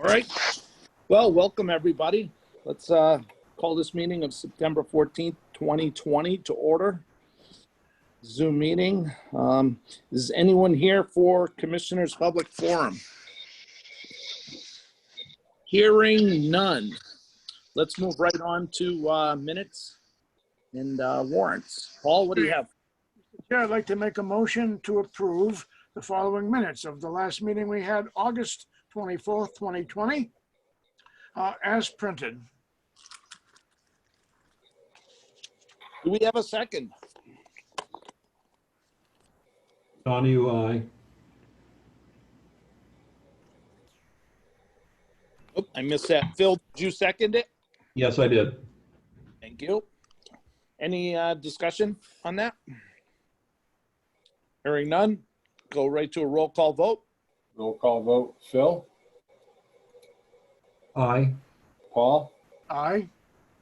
All right. Well, welcome everybody. Let's call this meeting of September 14th, 2020 to order. Zoom meeting. Is anyone here for Commissioners' Public Forum? Hearing none. Let's move right on to minutes and warrants. Paul, what do you have? Yeah, I'd like to make a motion to approve the following minutes of the last meeting we had, August 24th, 2020, as printed. Do we have a second? Donnie, aye. Oh, I missed that. Phil, did you second it? Yes, I did. Thank you. Any discussion on that? Hearing none, go right to a roll call vote. Roll call vote. Phil? Aye. Paul? Aye.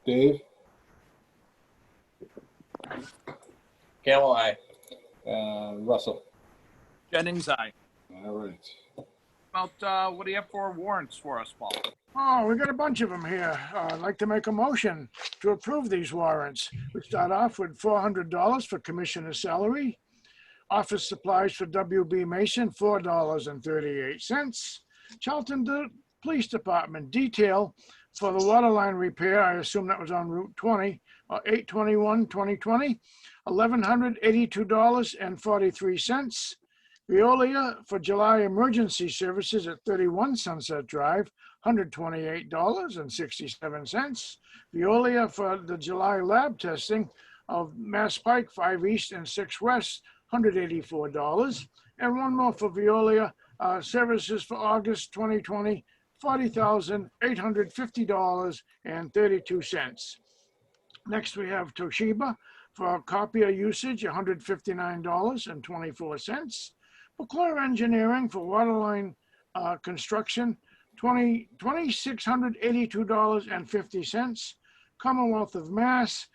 Dave? Camel, aye. Russell? Jennings, aye. All right. About what do you have for warrants for us, Paul? Oh, we got a bunch of them here. I'd like to make a motion to approve these warrants. We start off with $400 for commissioner salary. Office supplies for WB Mason, $4.38. Charlton Police Department detail for the water line repair, I assume that was on Route 20, 8/21/2020, $1,182.43. Veolia for July emergency services at 31 Sunset Drive, $128.67. Veolia for the July lab testing of Mass Pike 5 East and 6 West, $184. And one more for Veolia services for August 2020, $40,850.32. Next, we have Toshiba for copier usage, $159.24. McClure Engineering for waterline construction, $2,682.50. Commonwealth of Mass,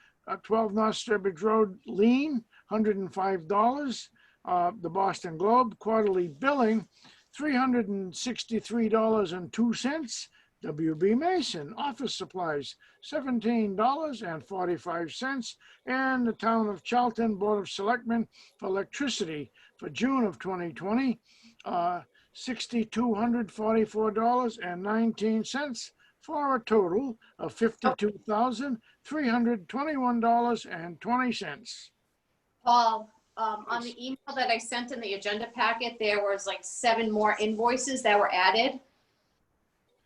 12 North Sturbridge Road, Lean, $105. The Boston Globe quarterly billing, $363.02. WB Mason office supplies, $17.45. And the Town of Charlton Board of Selectmen for electricity for June of 2020, $6,244.19 for a total of $52,321.20. Paul, on the email that I sent in the agenda packet, there was like 7 more invoices that were added.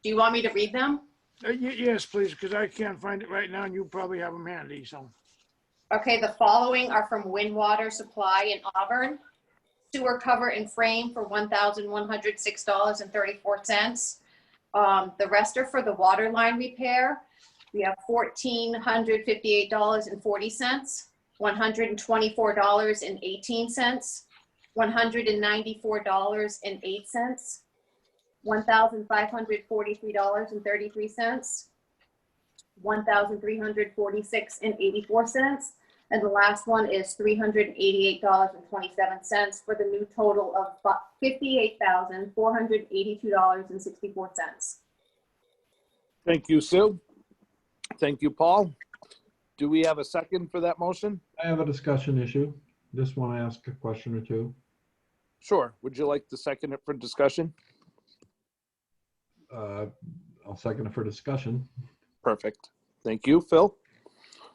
Do you want me to read them? Yes, please, because I can't find it right now, and you probably have them handy, so. Okay, the following are from Wastewater Supply in Auburn. Sewer cover and frame for $1,106.34. The rest are for the water line repair. We have $1,458.40, $124.18, $194.08, $1,543.33, $1,346.84, and the last one is $388.27 for the new total of $58,482.64. Thank you, Sue. Thank you, Paul. Do we have a second for that motion? I have a discussion issue. Just want to ask a question or two. Sure. Would you like to second it for discussion? I'll second it for discussion. Perfect. Thank you, Phil.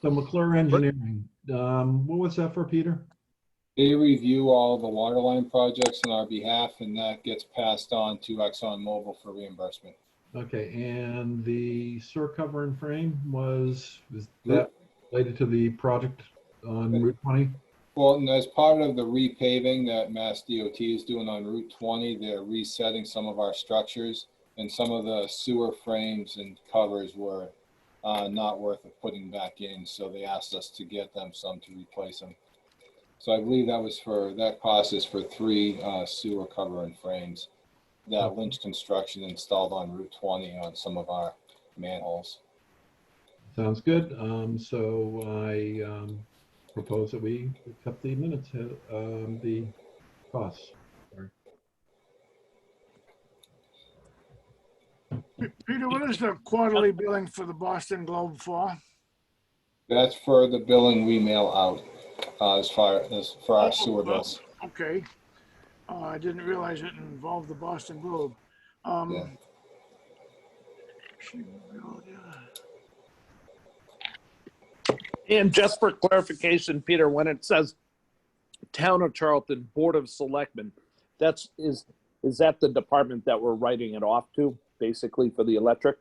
So McClure Engineering, what was that for, Peter? They review all the water line projects on our behalf, and that gets passed on to ExxonMobil for reimbursement. Okay, and the sewer cover and frame is that related to the project on Route 20? Well, and as part of the repaving that Mass DOT is doing on Route 20, they're resetting some of our structures, and some of the sewer frames and covers were not worth putting back in, so they asked us to get them some to replace them. So I believe that cost is for 3 sewer cover and frames that Lynch Construction installed on Route 20 on some of our manholes. Sounds good. So I propose that we accept the minutes, the costs. Sorry. Peter, what is the quarterly billing for the Boston Globe for? That's for the billing we mail out, as far as for our sewer bills. Okay. I didn't realize it involved the Boston Globe. Yeah. And just for clarification, Peter, when it says Town of Charlton Board of Selectmen, is that the department that we're writing it off to, basically, for the electric?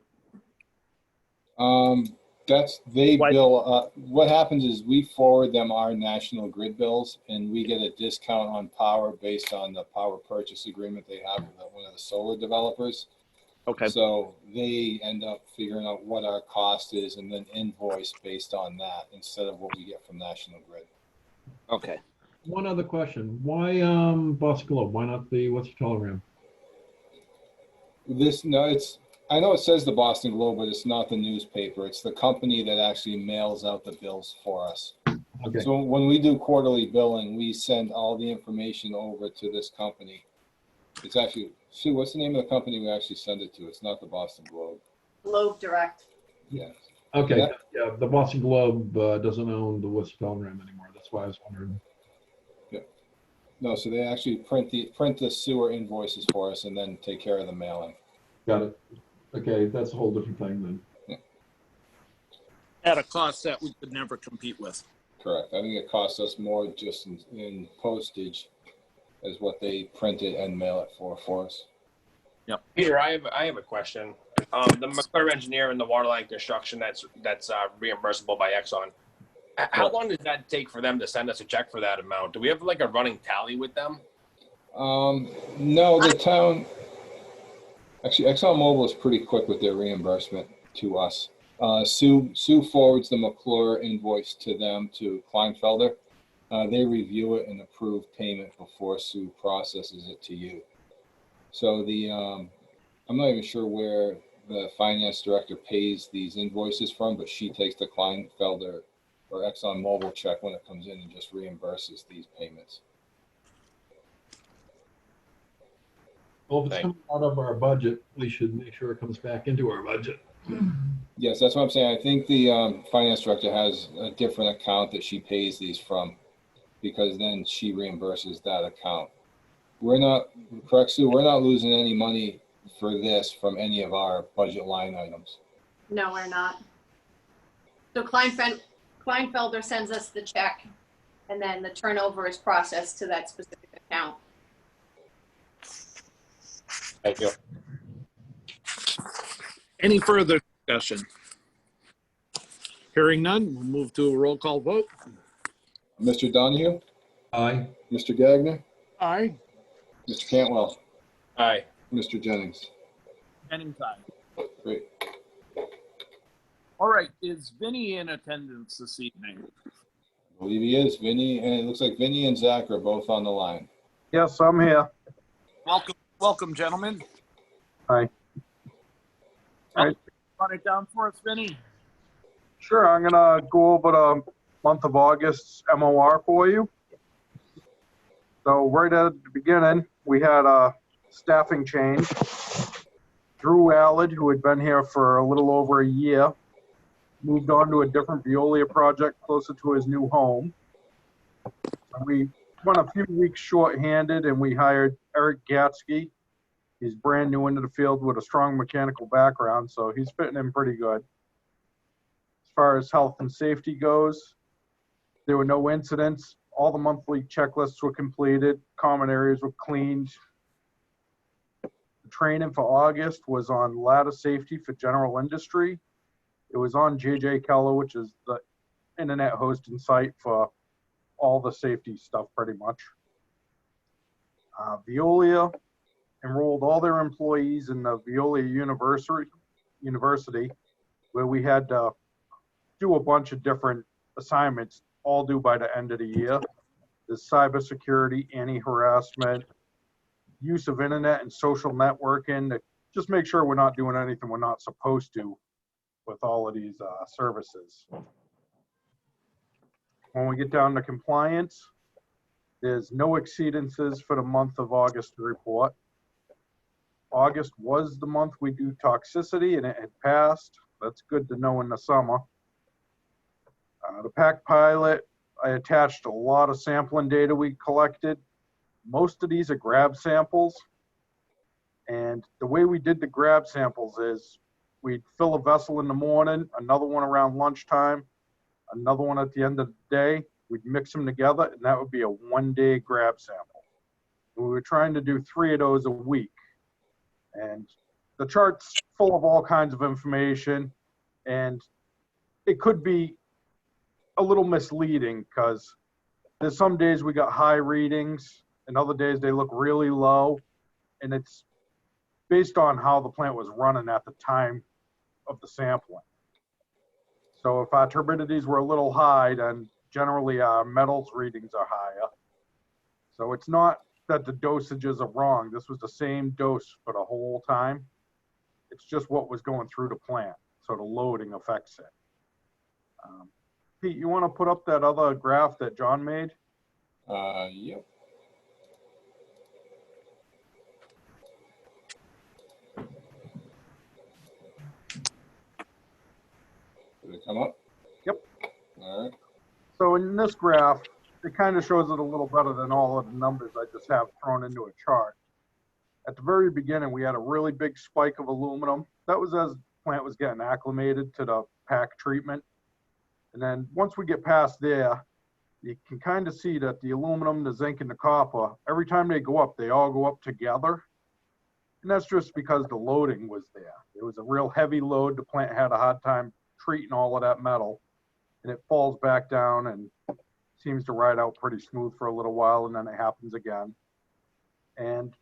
They Why- bill, what happens is we forward them our national grid bills and we get a discount on power based on the power purchase agreement they have with one of the solar developers. Okay, So they end up figuring out what our cost is and then invoice based on that instead of what we get from National Grid. okay. One other question. Why Boston Globe? Why not the What's Your Telegram? I know it says the Boston Globe, but it's not the newspaper. It's the company that actually mails out the bills for us. Okay. So when we do quarterly billing, we send all the information over to this company. It's actually, Sue, what's the name of the company we actually send it to? It's not the Boston Globe. Globe Direct. Yeah. Okay. Yeah. Yeah, the Boston Globe doesn't own the What's Your Telegram anymore. That's why I was wondering. No, so they actually print the sewer invoices for us and then take care of the mailing. Got it. Okay, that's a whole different thing then. At a cost that we could never compete with. Correct. I think it costs us more just in postage as what they print it and mail it for us. Peter, I have a question. The McClure engineer and the water line construction that's reimbursable by Exxon. How long does that take for them to send us a check for that amount? Do we have like a running tally with them? No, the town, actually ExxonMobil is pretty quick with their reimbursement to us. Sue forwards the McClure invoice to them, to Kleinfelder. They review it and approve payment before Sue processes it to you. So I'm not even sure where the finance director pays these invoices from, but she takes the Kleinfelder or ExxonMobil check when it comes in and just reimburses these payments. Well, if it's coming out of our budget, we should make sure it comes back into our budget. Yes, that's what I'm saying. I think the finance director has a different account that she pays these from, because then she reimburses that account. We're not, correct, Sue? We're not losing any money for this from any of our budget line items. No, we're not. So Kleinfelder sends us the check, and then the turnover is processed to that specific account. Thank you. Any further discussion? Hearing none, we'll move to a roll call vote. Mr. Donahue? Aye. Mr. Gagner? Aye. Mr. Cantwell? Aye. Mr. Jennings? Anytime. Great. All right, is Vinny in attendance this evening? I believe he is. Vinny, and it looks like Vinny and Zach are both on the line. Yes, I'm here. Welcome, gentlemen. Hi. All right. Run it down for us, Vinny. Sure, I'm gonna go over the month of August's MOR for you. So right at the beginning, we had a staffing change. Drew Allard, who had been here for a little over a year, moved on to a different Veolia project closer to his new home. We went a few weeks short-handed and we hired Eric Gatsky. He's brand new into the field with a strong mechanical background, so he's fitting in pretty good. As far as health and safety goes, there were no incidents. All the monthly checklists were completed. Common areas were cleaned. The training for August was on ladder safety for general industry. It was on JJ Keller, which is the internet hosting site for all the safety stuff pretty much. Veolia enrolled all their employees in the Veolia University, where we had to do a bunch of different assignments, all due by the end of the year. There's cybersecurity, anti-harassment, use of internet and social networking to just make sure we're not doing anything we're not supposed to with all of these services. When we get down to compliance, there's no exceedances for the month of August to report. August was the month we do toxicity, and it had passed. That's good to know in the summer. The pack pilot, I attached a lot of sampling data we collected. Most of these are grab samples. And the way we did the grab samples is we'd fill a vessel in the morning, another one around lunchtime, another one at the end of the day. We'd mix them together, and that would be a one-day grab sample. We were trying to do 3 of those a week. And the chart's full of all kinds of information, and it could be a little misleading because there's some days we got high readings and other days they look really low, and it's based on how the plant was running at the time of the sampling. So if our turbidities were a little high, then generally our metals readings are higher. So it's not that the dosages are wrong. This was the same dose for the whole time. It's just what was going through the plant. So the loading affects it. Pete, you want to put up that other graph that John made? Yep. Did it come up? Yep. All right. So in this graph, it kind of shows it a little better than all of the numbers I just have thrown into a chart. At the very beginning, we had a really big spike of aluminum. That was as the plant was getting acclimated to the pack treatment. And then once we get past there, you can kind of see that the aluminum, the zinc, and the copper, every time they go up, they all go up together. And that's just because the loading was there. It was a real heavy load. The plant had a hard time treating all of that metal. And it falls back down and seems to ride out pretty smooth for a little while, and then it happens again. And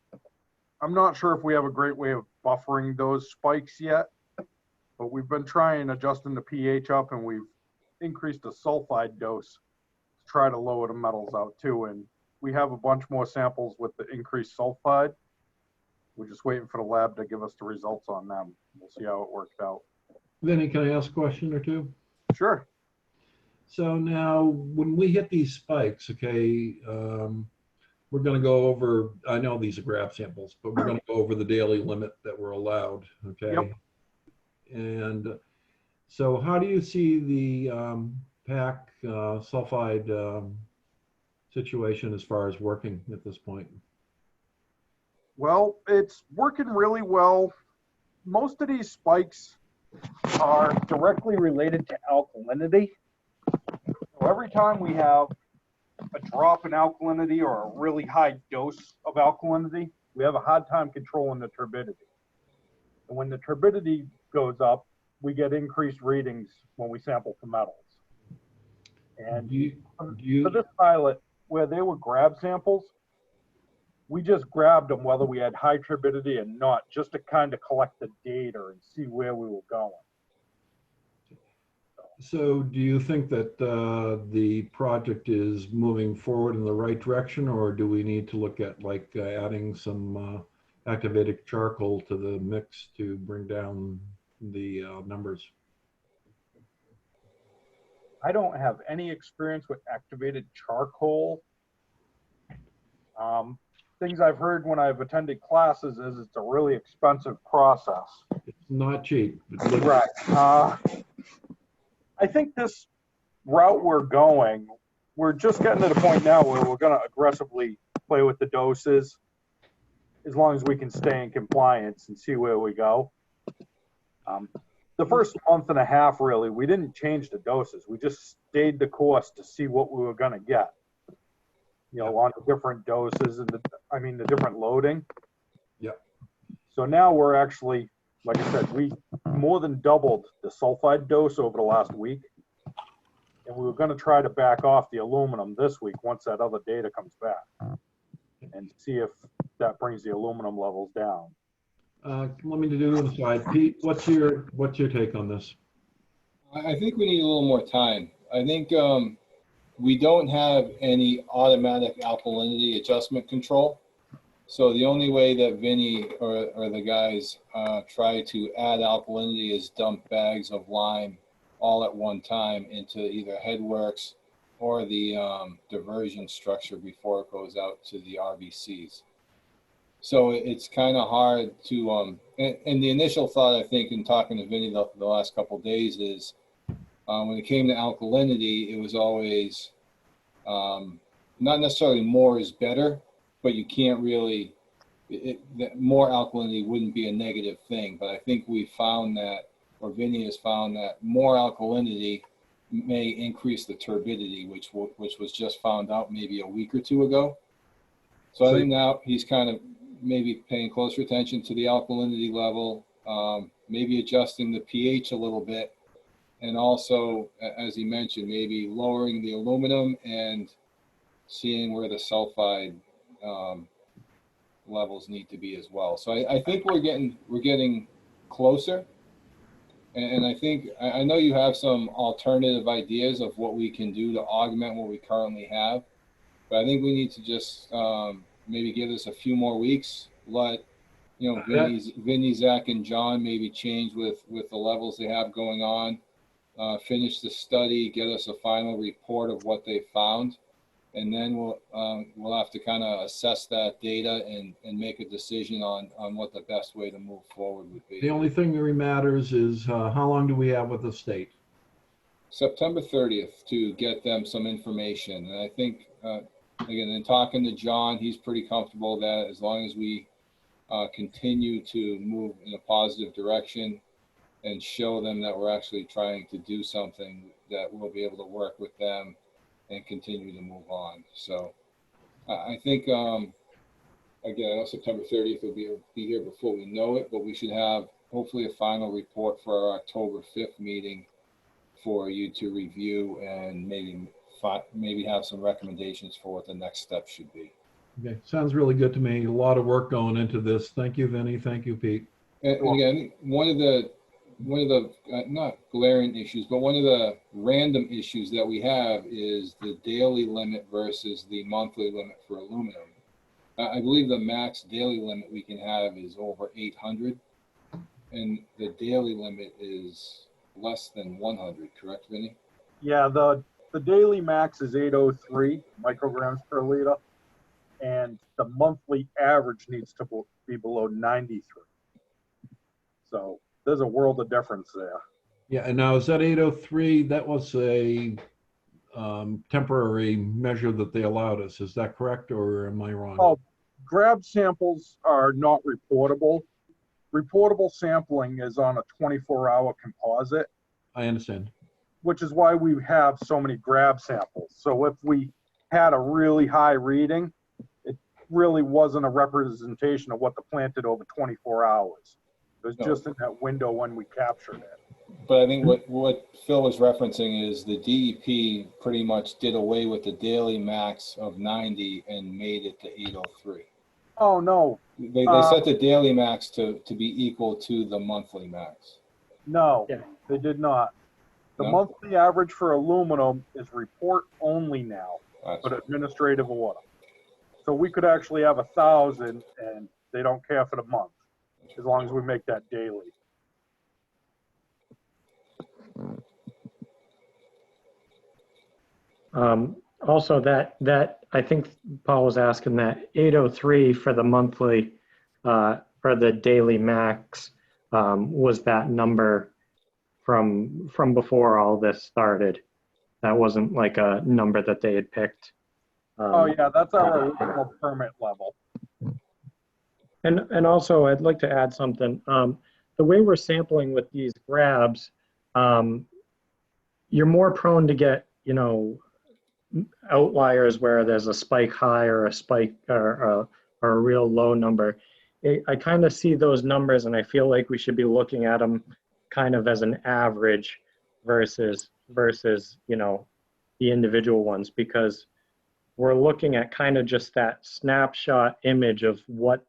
I'm not sure if we have a great way of buffering those spikes yet, but we've been trying adjusting the pH up, and we've increased the sulfide dose to try to lower the metals out too. And we have a bunch more samples with the increased sulfide. We're just waiting for the lab to give us the results on them. We'll see how it worked out. Vinny, can I ask a question or two? Sure. So now, when we hit these spikes, okay, we're going to go over, I know these are graph samples, but we're going to go over the daily limit that we're allowed, okay? Yep. And so how do you see the pack sulfide situation as far as working at this point? Well, it's working really well. Most of these spikes are directly related to alkalinity. So every time we have a drop in alkalinity or a really high dose of alkalinity, we have a hard time controlling the turbidity. And when the turbidity goes up, we get increased readings when we sample for metals. And for this pilot, where they were grab samples, we just grabbed them whether we had high turbidity or not, just to kind of collect the data and see where we were going. So do you think that the project is moving forward in the right direction, or do we need to look at like adding some activated charcoal to the mix to bring down the numbers? I don't have any experience with activated charcoal. Things I've heard when I've attended classes is it's a really expensive process. It's not cheap. Right. I think this route we're going, we're just getting to the point now where we're going to aggressively play with the doses as long as we can stay in compliance and see where we go. The first month and a half, really, we didn't change the doses. We just stayed the course to see what we were going to get. You know, on the different doses and the different loading. Yeah. So now we're actually, like I said, we more than doubled the sulfide dose over the last week. And we were going to try to back off the aluminum this week once that other data comes back and see if that brings the aluminum levels down. Let me do the side. Pete, what's your take on this? I think we need a little more time. I think we don't have any automatic alkalinity adjustment control. So the only way that Vinny or the guys try to add alkalinity is dump bags of lime all at one time into either headworks or the diversion structure before it goes out to the RBCs. So it's kind of hard to, and the initial thought, I think, in talking to Vinny the last couple of days is when it came to alkalinity, it was always not necessarily more is better, but you can't really, that more alkalinity wouldn't be a negative thing. But I think we found that, or Vinny has found that more alkalinity may increase the turbidity, which was just found out maybe a week or two ago. So I think now he's kind of maybe paying closer attention to the alkalinity level, maybe adjusting the pH a little bit, and also, as he mentioned, maybe lowering the aluminum and seeing where the sulfide levels need to be as well. So I think we're getting closer. And I think, I know you have some alternative ideas of what we can do to augment what we currently have, but I think we need to just maybe give us a few more weeks, let, you know, Vinny, Zach, and John maybe change with the levels they have going on, finish the study, get us a final report of what they found, and then we'll have to kind of assess that data and make a decision on what the best way to move forward would be. The only thing that really matters is how long do we have with the state? September 30th to get them some information. And I think, again, in talking to John, he's pretty comfortable that as long as we continue to move in a positive direction and show them that we're actually trying to do something, that we'll be able to work with them and continue to move on. So I think, again, I know September 30th will be here before we know it, but we should have hopefully a final report for our October 5th meeting for you to review and maybe have some recommendations for what the next step should be. Okay, sounds really good to me. A lot of work going into this. Thank you, Vinny. Thank you, Pete. And again, one of the not glaring issues, but one of the random issues that we have is the daily limit versus the monthly limit for aluminum. I believe the max daily limit we can have is over 800, and the daily limit is less than 100, correct, Vinny? Yeah, the daily max is 803 micrograms per liter, and the monthly average needs to be below 93. So there's a world of difference there. Yeah, and now is that 803? That was a temporary measure that they allowed us. Is that correct, or am I wrong? Oh, grab samples are not reportable. Reportable sampling is on a 24-hour composite. I understand. Which is why we have so many grab samples. So if we had a really high reading, it really wasn't a representation of what the plant did over 24 hours. It was just in that window when we captured it. But I think what Phil was referencing is the DEP pretty much did away with the daily max of 90 and made it to 803. Oh, no. They set the daily max to be equal to the monthly max. No, they did not. The monthly average for aluminum is report only now, but administrative order. So we could actually have 1,000 and they don't care for the month, as long as we make that daily. Also, that I think Paul was asking that 803 for the monthly, for the daily max, was that number from before all this started. That wasn't like a number that they had picked. Oh yeah, that's our original permit level. And also, I'd like to add something. The way we're sampling with these grabs, you're more prone to get, you know, outliers where there's a spike high or a spike or a real low number. I kind of see those numbers and I feel like we should be looking at them kind of as an average versus, you know, the individual ones, because we're looking at kind of just that snapshot image of what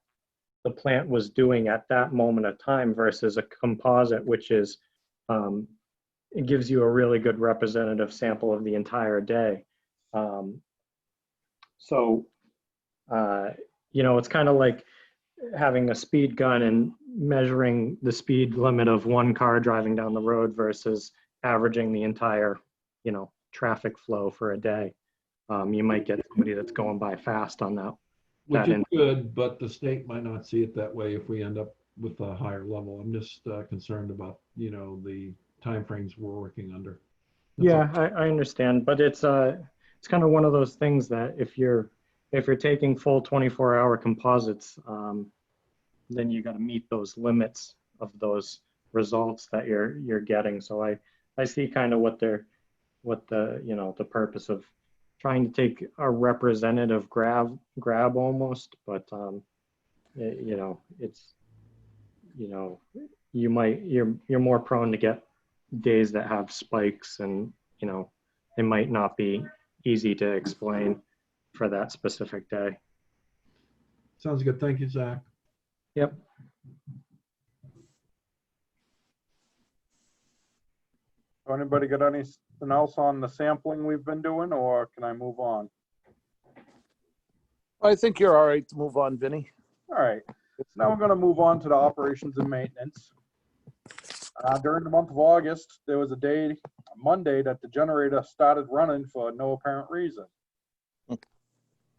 the plant was doing at that moment of time versus a composite, which is, it gives you a really good representative sample of the entire day. You know, it's kind of like having a speed gun and measuring the speed limit of one car driving down the road versus averaging the entire, you know, traffic flow for a day. You might get somebody that's going by fast on that Which that is in. good, but the state might not see it that way if we end up with a higher level. I'm just concerned about, the timeframes we're working under. That's all. Yeah, I understand, but it's kind of one of those things that if you're taking full 24-hour composites, then you got to meet those limits of those results that you're getting. So I see kind of what the the purpose of trying to take a representative grab almost, but it's you're more prone to get days that have spikes, and it might not be easy to explain for that specific day. Sounds good. Thank you, Zach. Yep. Anybody got anything else on the sampling we've been doing, or can I move on? I think you're all right to move on, Vinny. All right, now we're going to move on to the operations and maintenance. During the month of August, there was a Monday, that the generator started running for no apparent reason.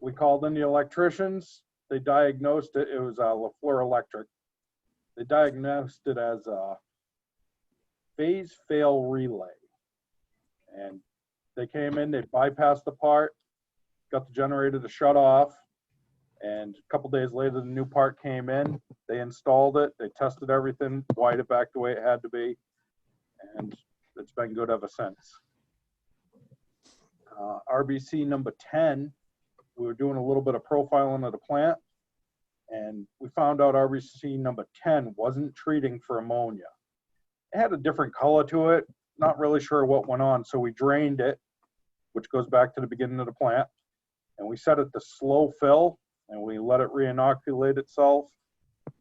We called in the electricians. They diagnosed it. It was LaFleur Electric. They diagnosed it as a phase fail relay. And they came in, they bypassed the part, got the generator to shut off. And a couple days later, the new part came in. They installed it. They tested everything, wired it back the way it had to be. And it's been good ever since. RBC number 10, we were doing a little bit of profiling of the plant. And we found out RBC number 10 wasn't treating for ammonia. It had a different color to it. Not really sure what went on. So we drained it, which goes back to the beginning of the plant. And we set it to slow fill. And we let it re-inoculate itself,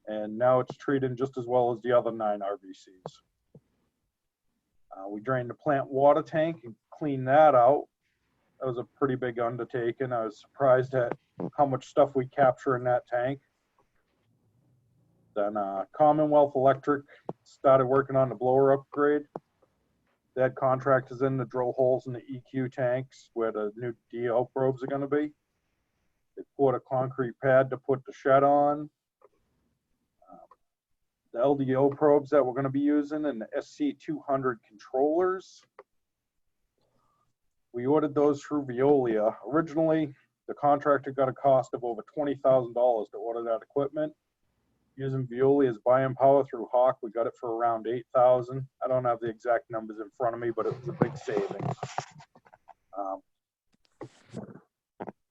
and now it's treated just as well as the other 9 RBCs. We drained the plant water tank and cleaned that out. That was a pretty big undertaking. I was surprised at how much stuff we capture in that tank. Then Commonwealth Electric started working on the blower upgrade. They had contractors in to drill holes in the EQ tanks where the new DO probes are going to be. They poured a concrete pad to put the shed on. The LDO probes that we're going to be using, and the SC200 controllers. We ordered those through Veolia. Originally, the contractor got a cost of over $20,000 to order that equipment. Using Veolia's buying power through Hawk, we got it for around $8,000. I don't have the exact numbers in front of me, but it was a big savings.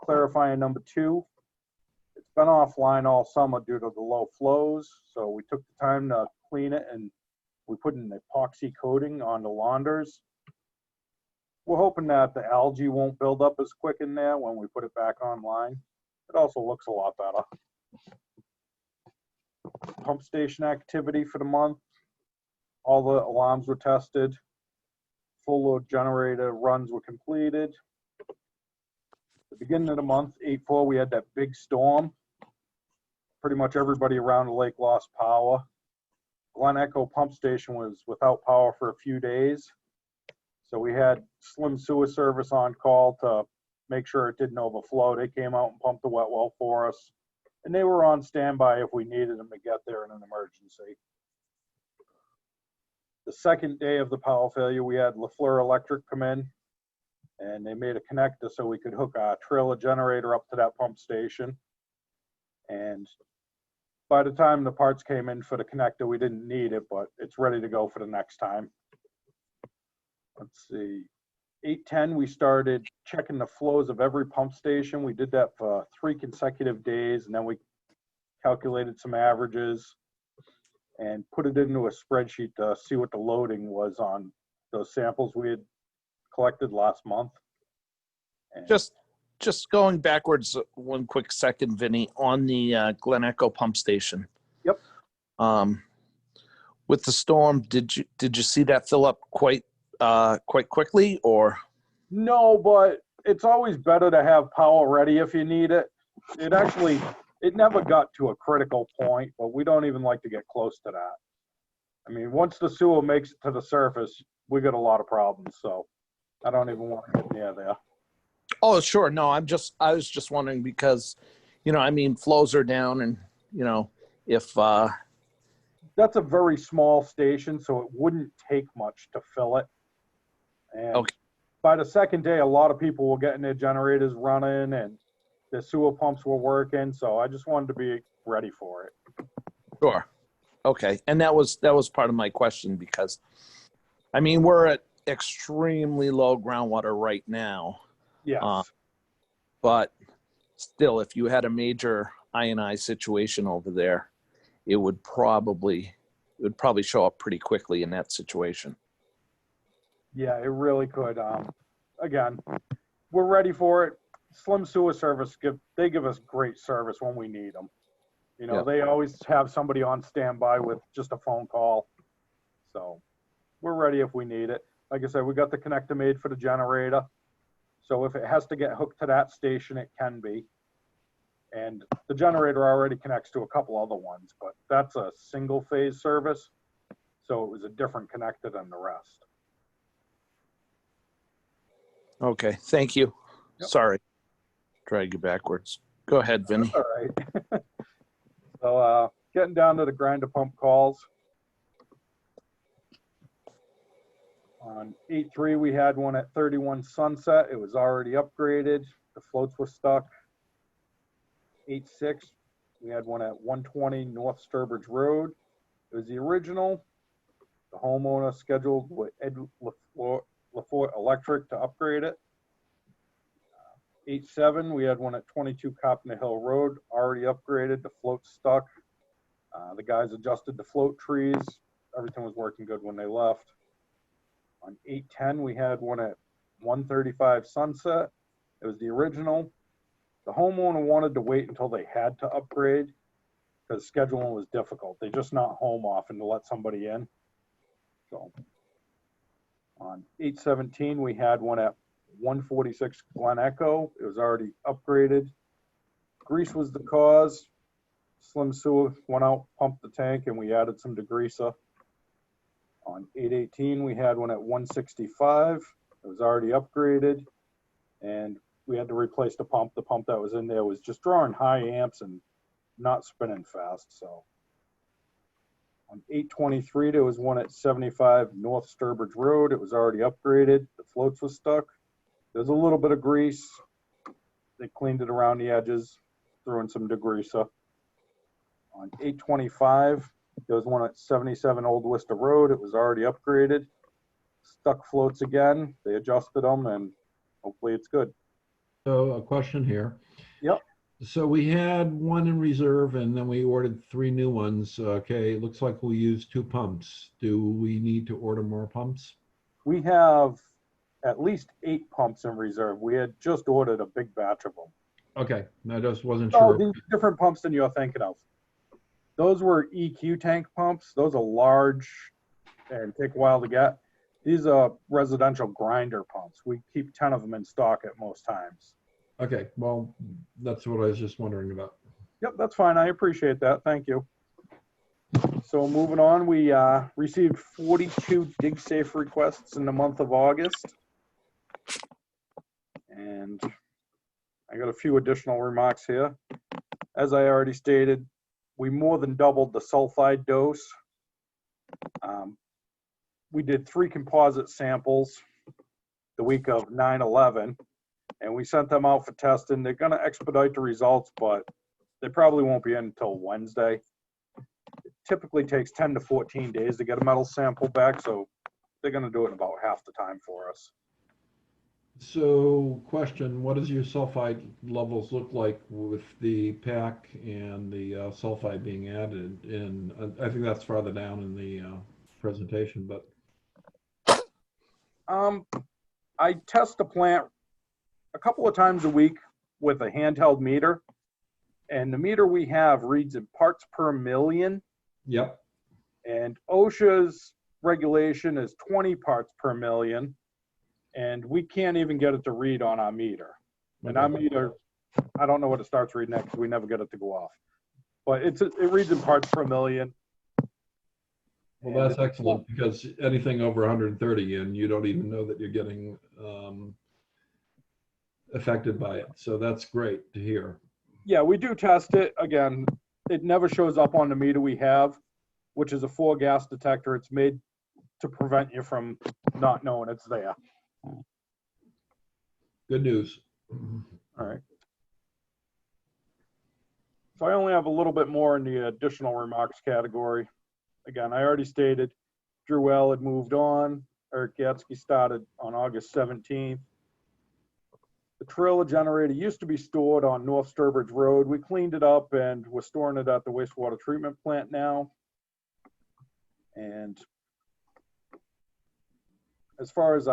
Clarifying number 2, it's been offline all summer due to the low flows, so we took the time to clean it, and we put an epoxy coating on the launders. We're hoping that the algae won't build up as quick in there when we put it back online. It also looks a lot better. Pump station activity for the month. All the alarms were tested. Full load generator runs were completed. The beginning of the month, 8/4, we had that big storm. Pretty much everybody around the lake lost power. Glen Echo pump station was without power for a few days. So we had Slim Sewer Service on call to make sure it didn't overflow. They came out and pumped the wet well for us. And they were on standby if we needed them to get there in an emergency. The second day of the power failure, we had LaFleur Electric come in. And they made a connector so we could hook a trailer generator up to that pump station. And by the time the parts came in for the connector, we didn't need it, but it's ready to go for the next time. Let's see. 8/10, we started checking the flows of every pump station. We did that for 3 consecutive days, and then we calculated some averages and put it into a spreadsheet to see what the loading was on those samples we had collected last month. And Just going backwards one quick second, Vinny, on the Glen Echo pump station. Yep. With the storm, did you see that fill up quite quickly, or? No, but it's always better to have power ready if you need it. It never got to a critical point, but we don't even like to get close to that. I mean, once the sewer makes it to the surface, we got a lot of problems, so I don't even want to get near there. Oh, sure. No, I was just wondering because, I mean, flows are down and, if, That's a very small station, so it wouldn't take much to fill it. And Okay. by the second day, a lot of people were getting their generators running and the sewer pumps were working. So I just wanted to be ready for it. Sure. Okay. And that was part of my question because, I mean, we're at extremely low groundwater right now, Yes. but still, if you had a major ionized situation over there, it would probably show up pretty quickly in that situation. Yeah, it really could. Again, we're ready for it. Slim Sewer Service they give us great service when we need them. Yeah. They always have somebody on standby with just a phone call. So we're ready if we need it. Like I said, we got the connector made for the generator. So if it has to get hooked to that station, it can be. And the generator already connects to a couple other ones, but that's a single phase service. So it was a different connector than the rest. Okay. Thank you. Yep. Sorry. Drag you backwards. Go ahead, Vinny. All right. So getting down to the grinder pump calls. On 8-3, we had one at 31 Sunset. It was already upgraded. The floats were stuck. 8-6, we had one at 120 North Sturbridge Road. It was the original. The homeowner scheduled with Ed LaForte Electric to upgrade it. 8-7, we had one at 22 Carpenter Hill Road, already upgraded. The float stuck. The guys adjusted the float trees. Everything was working good when they left. On 8-10, we had one at 135 Sunset. It was the original. The homeowner wanted to wait until they had to upgrade because scheduling was difficult. They just not home often to let somebody in. So on 8-17, we had one at 146 Glen Echo. It was already upgraded. Grease was the cause. Slim Sewer went out, pumped the tank, and we added some degreaser. On 8-18, we had one at 165. It was already upgraded, and we had to replace the pump. The pump that was in there was just drawing high amps and not spinning fast. So on 8-23, there was one at 75 North Sturbridge Road. It was already upgraded. The floats was stuck. There's a little bit of grease. They cleaned it around the edges, threw in some degreaser. On 8-25, there was one at 77 Old Worcester Road. It was already upgraded. Stuck floats again. They adjusted them, and hopefully it's good. So a question here. Yep. So we had one in reserve and then we ordered 3 new ones. Okay, it looks like we used 2 pumps. Do we need to order more pumps? We have at least 8 pumps in reserve. We had just ordered a big batch of them. Okay, I just wasn't Oh, sure. these different pumps than you're thinking of. Those were EQ tank pumps. Those are large and take a while to get. These are residential grinder pumps. We keep 10 of them in stock at most times. Okay, well, that's what I was just wondering about. Yep, that's fine. I appreciate that. Thank you. So moving on, we received 42 dig safe requests in the month of August. And I got a few additional remarks here. As I already stated, we more than doubled the sulfide dose. We did 3 composite samples the week of 9/11, and we sent them out for testing. They're going to expedite the results, but they probably won't be in until Wednesday. It typically takes 10 to 14 days to get a metal sample back, so they're going to do it in about half the time for us. So question, what does your sulfide levels look like with the pack and the sulfide being added? And I think that's farther down in the presentation, but. I test the plant a couple of times a week with a handheld meter, and the meter we have reads in parts per million. Yep. And OSHA's regulation is 20 parts per million, and we can't even get it to read on our meter. And our meter, I don't know what it starts reading at because we never get it to go off. But it reads in parts per million. Well, that's excellent, because anything over 130 and you don't even know that you're getting affected by it. So that's great to hear. Yeah, we do test it. Again, it never shows up on the meter we have, which is a 4-gas detector. It's made to prevent you from not knowing it's there. Good news. All right. So I only have a little bit more in the additional remarks category. Again, I already stated Drew L. had moved on. Eric Gatsky started on August 17th. The trailer generator used to be stored on North Sturbridge Road. We cleaned it up and we're storing it at the wastewater treatment plant now. And as far as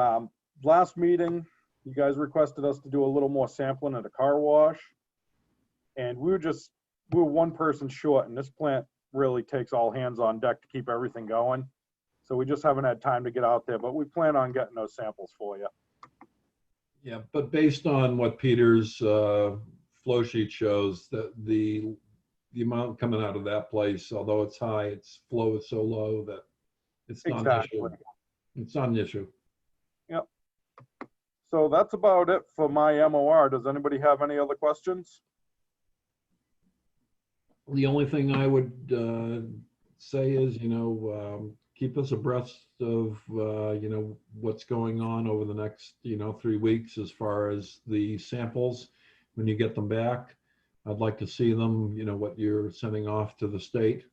last meeting, you guys requested us to do a little more sampling at a car wash. And we were one person short, and this plant really takes all hands on deck to keep everything going. So we just haven't had time to get out there, but we plan on getting those samples for you. Yeah, but based on what Peter's flow sheet shows, that the amount coming out of that place, although it's high, its flow is so low that it's not an issue. Exactly. It's not an issue. Yep. So that's about it for my MOR. Does anybody have any other questions? The only thing I would say is, keep us abreast of, what's going on over the next, 3 weeks as far as the samples. When you get them back, I'd like to see them, what you're sending off to the state.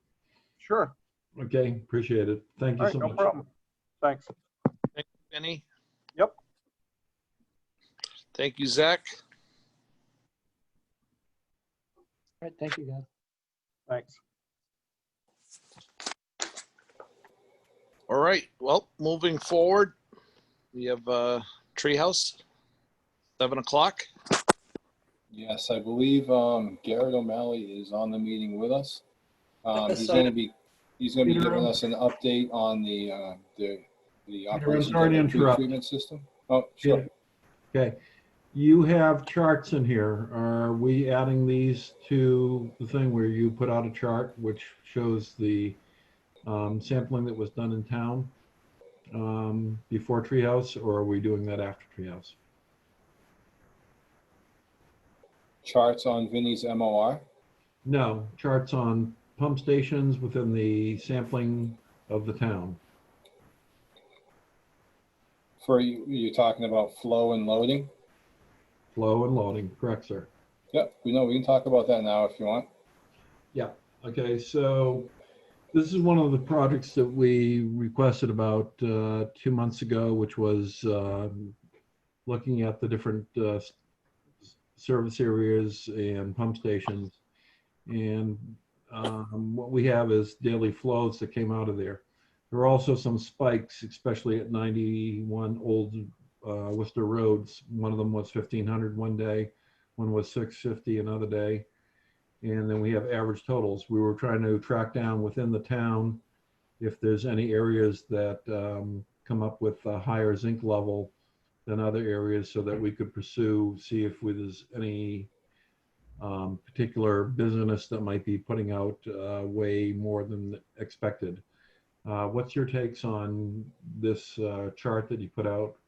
Sure. Okay, appreciate it. Thank you All right, so no much. problem. Thanks. Thank you, Benny. Yep. Thank you, Zach. All right, thank you, guys. Thanks. All right, well, moving forward, we have Treehouse, 7 o'clock. Yes, I believe Garrett O'Malley is on the meeting with us. He's So- going to be Peter, giving us an update on the operations of sorry to the interrupt. treatment system. Oh, sure. Okay, you have charts in here. Are we adding these to the thing where you put out a chart which shows the sampling that was done in town before Treehouse, or are we doing that after Treehouse? Charts on Vinnie's MOR. No, charts on pump stations within the sampling of the town. For you, you're talking about flow and loading. Flow and loading, correct, sir. Yep, we can talk about that now if you want. Yeah, okay, so this is one of the projects that we requested about 2 months ago, which was looking at the different service areas and pump stations. And what we have is daily flows that came out of there. There are also some spikes, especially at 91 Old Worcester Roads. One of them was 1,500 one day, one was 650 another day. And then we have average totals. We were trying to track down within the town if there's any areas that come up with a higher zinc level than other areas, so that we could pursue, see if there's any particular business that might be putting out way more than expected. What's your takes on this chart that you put out,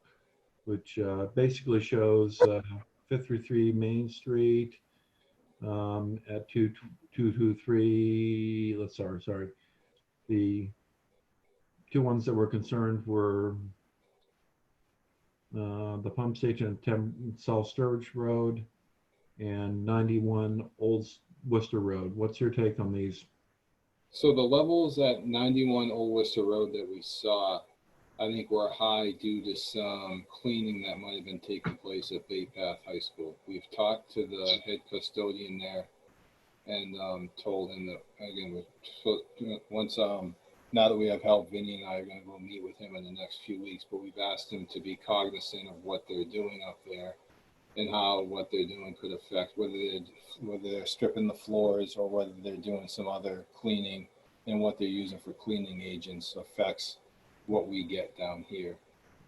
which basically shows 533 Main Street at 223, sorry. The two ones that were concerned were the pump station at 10 South Sturbridge Road and 91 Old Worcester Road. What's your take on these? So the levels at 91 Old Worcester Road that we saw, I think were high due to some cleaning that might have been taking place at Bay Path High School. We've talked to the head custodian there and told him that, again, once now that we have help, Vinny and I are going to go meet with him in the next few weeks, but we've asked him to be cognizant of what they're doing up there and how what they're doing could affect whether they're stripping the floors or whether they're doing some other cleaning, and what they're using for cleaning agents affects what we get down here.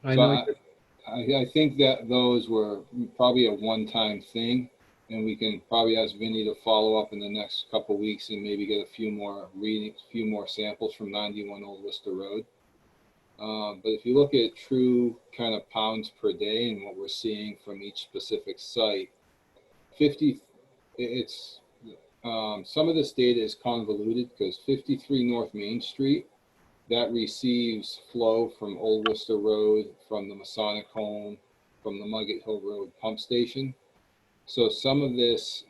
I So know. I think that those were probably a one-time thing, and we can probably ask Vinny to follow up in the next couple of weeks and maybe get a few more samples from 91 Old Worcester Road. But if you look at true kind of pounds per day and what we're seeing from each specific site, it's some of this data is convoluted because 53 North Main Street, that receives flow from Old Worcester Road, from the Masonic Home, from the Mugget Hill Road pump station. So some of this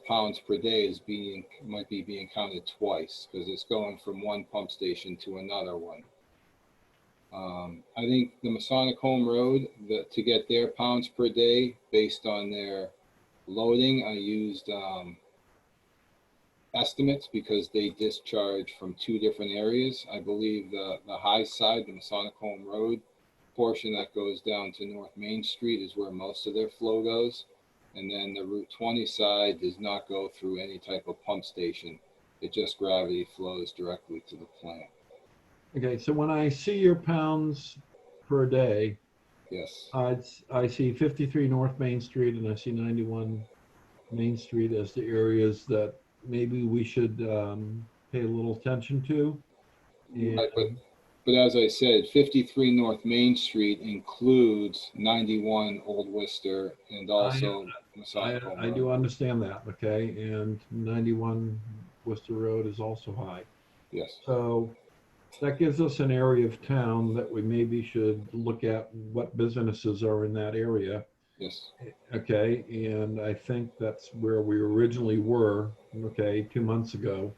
pounds per day might be being counted twice because it's going from one pump station to another one. I think the Masonic Home Road, to get their pounds per day based on their loading, I used estimates because they discharge from two different areas. I believe the high side, the Masonic Home Road portion that goes down to North Main Street is where most of their flow goes. And then the Route 20 side does not go through any type of pump station. It just gravity flows directly to the plant. Okay, so when I see your pounds per day, Yes. I see 53 North Main Street and I see 91 Main Street as the areas that maybe we should pay a little attention to. Right, but as I said, 53 North Main Street includes 91 Old Worcester and also Masonic Home Road. I do understand that, okay, and 91 Worcester Road is also high. Yes. So that gives us an area of town that we maybe should look at what businesses are in that area. Yes. Okay, and I think that's where we originally were, okay, 2 months ago.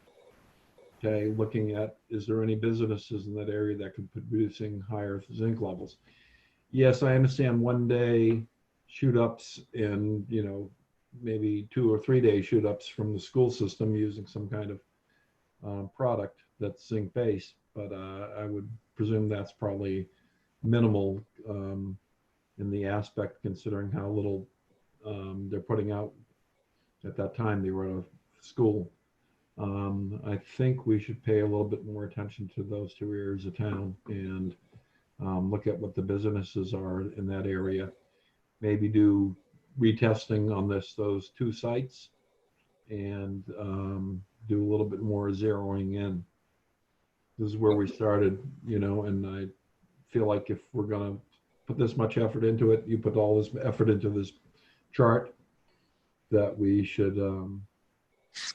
Okay, looking at, is there any businesses in that area that could be producing higher zinc levels? Yes, I understand 1 day shoot ups and, you know, maybe 2 or 3 day shoot ups from the school system using some kind of product that's zinc based, but I would presume that's probably minimal in the aspect considering how little they're putting out at that time they were out of school. I think we should pay a little bit more attention to those two areas of town and look at what the businesses are in that area. Maybe do retesting on those two sites and do a little bit more zeroing in. This is where we started, you know, and I feel like if we're going to put this much effort into it, you put all this effort into this chart, that we should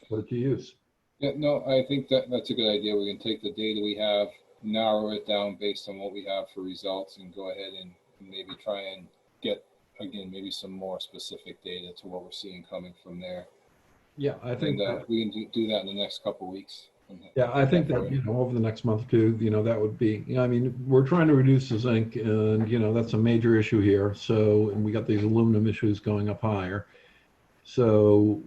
put it to use. Yeah, no, I think that's a good idea. We can take the data we have, narrow it down based on what we have for results, and go ahead and maybe try and get, again, maybe some more specific data to what we're seeing coming from there. Yeah, I think and, we can do that in the next couple of weeks. Yeah, I think that, you know, over the next month or two, you know, that would be, you know, I mean, we're trying to reduce the zinc and, you know, that's a major issue here. So, and we got these aluminum issues going up higher. So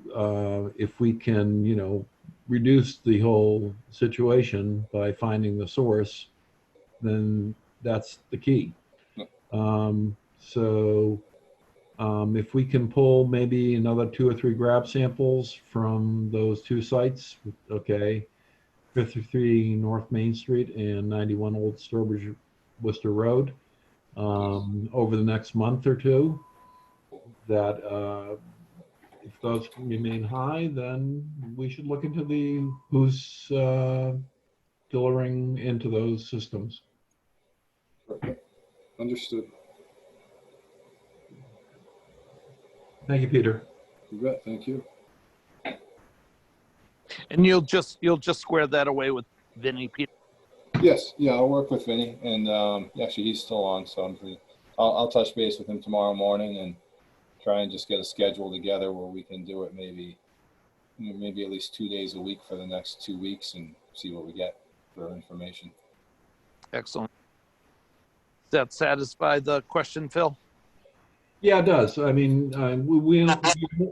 if we can, you know, reduce the whole situation by finding the source, then that's the key. If we can pull maybe another 2 or 3 grab samples from those two sites, okay, 53 North Main Street and 91 Old Sturbridge Worcester Road, over the next month or two, that if those can remain high, then we should look into who's delivering into those systems. Understood. Thank you, Peter. You bet. Thank you. And you'll just square that away with Vinny, Peter. Yes. Yeah, I'll work with Vinny, and actually he's still on, so I'll touch base with him tomorrow morning and try and just get a schedule together where we can do it maybe at least 2 days a week for the next 2 weeks and see what we get for information. Excellent. Does that satisfy the question, Phil? Yeah, it does. I mean, we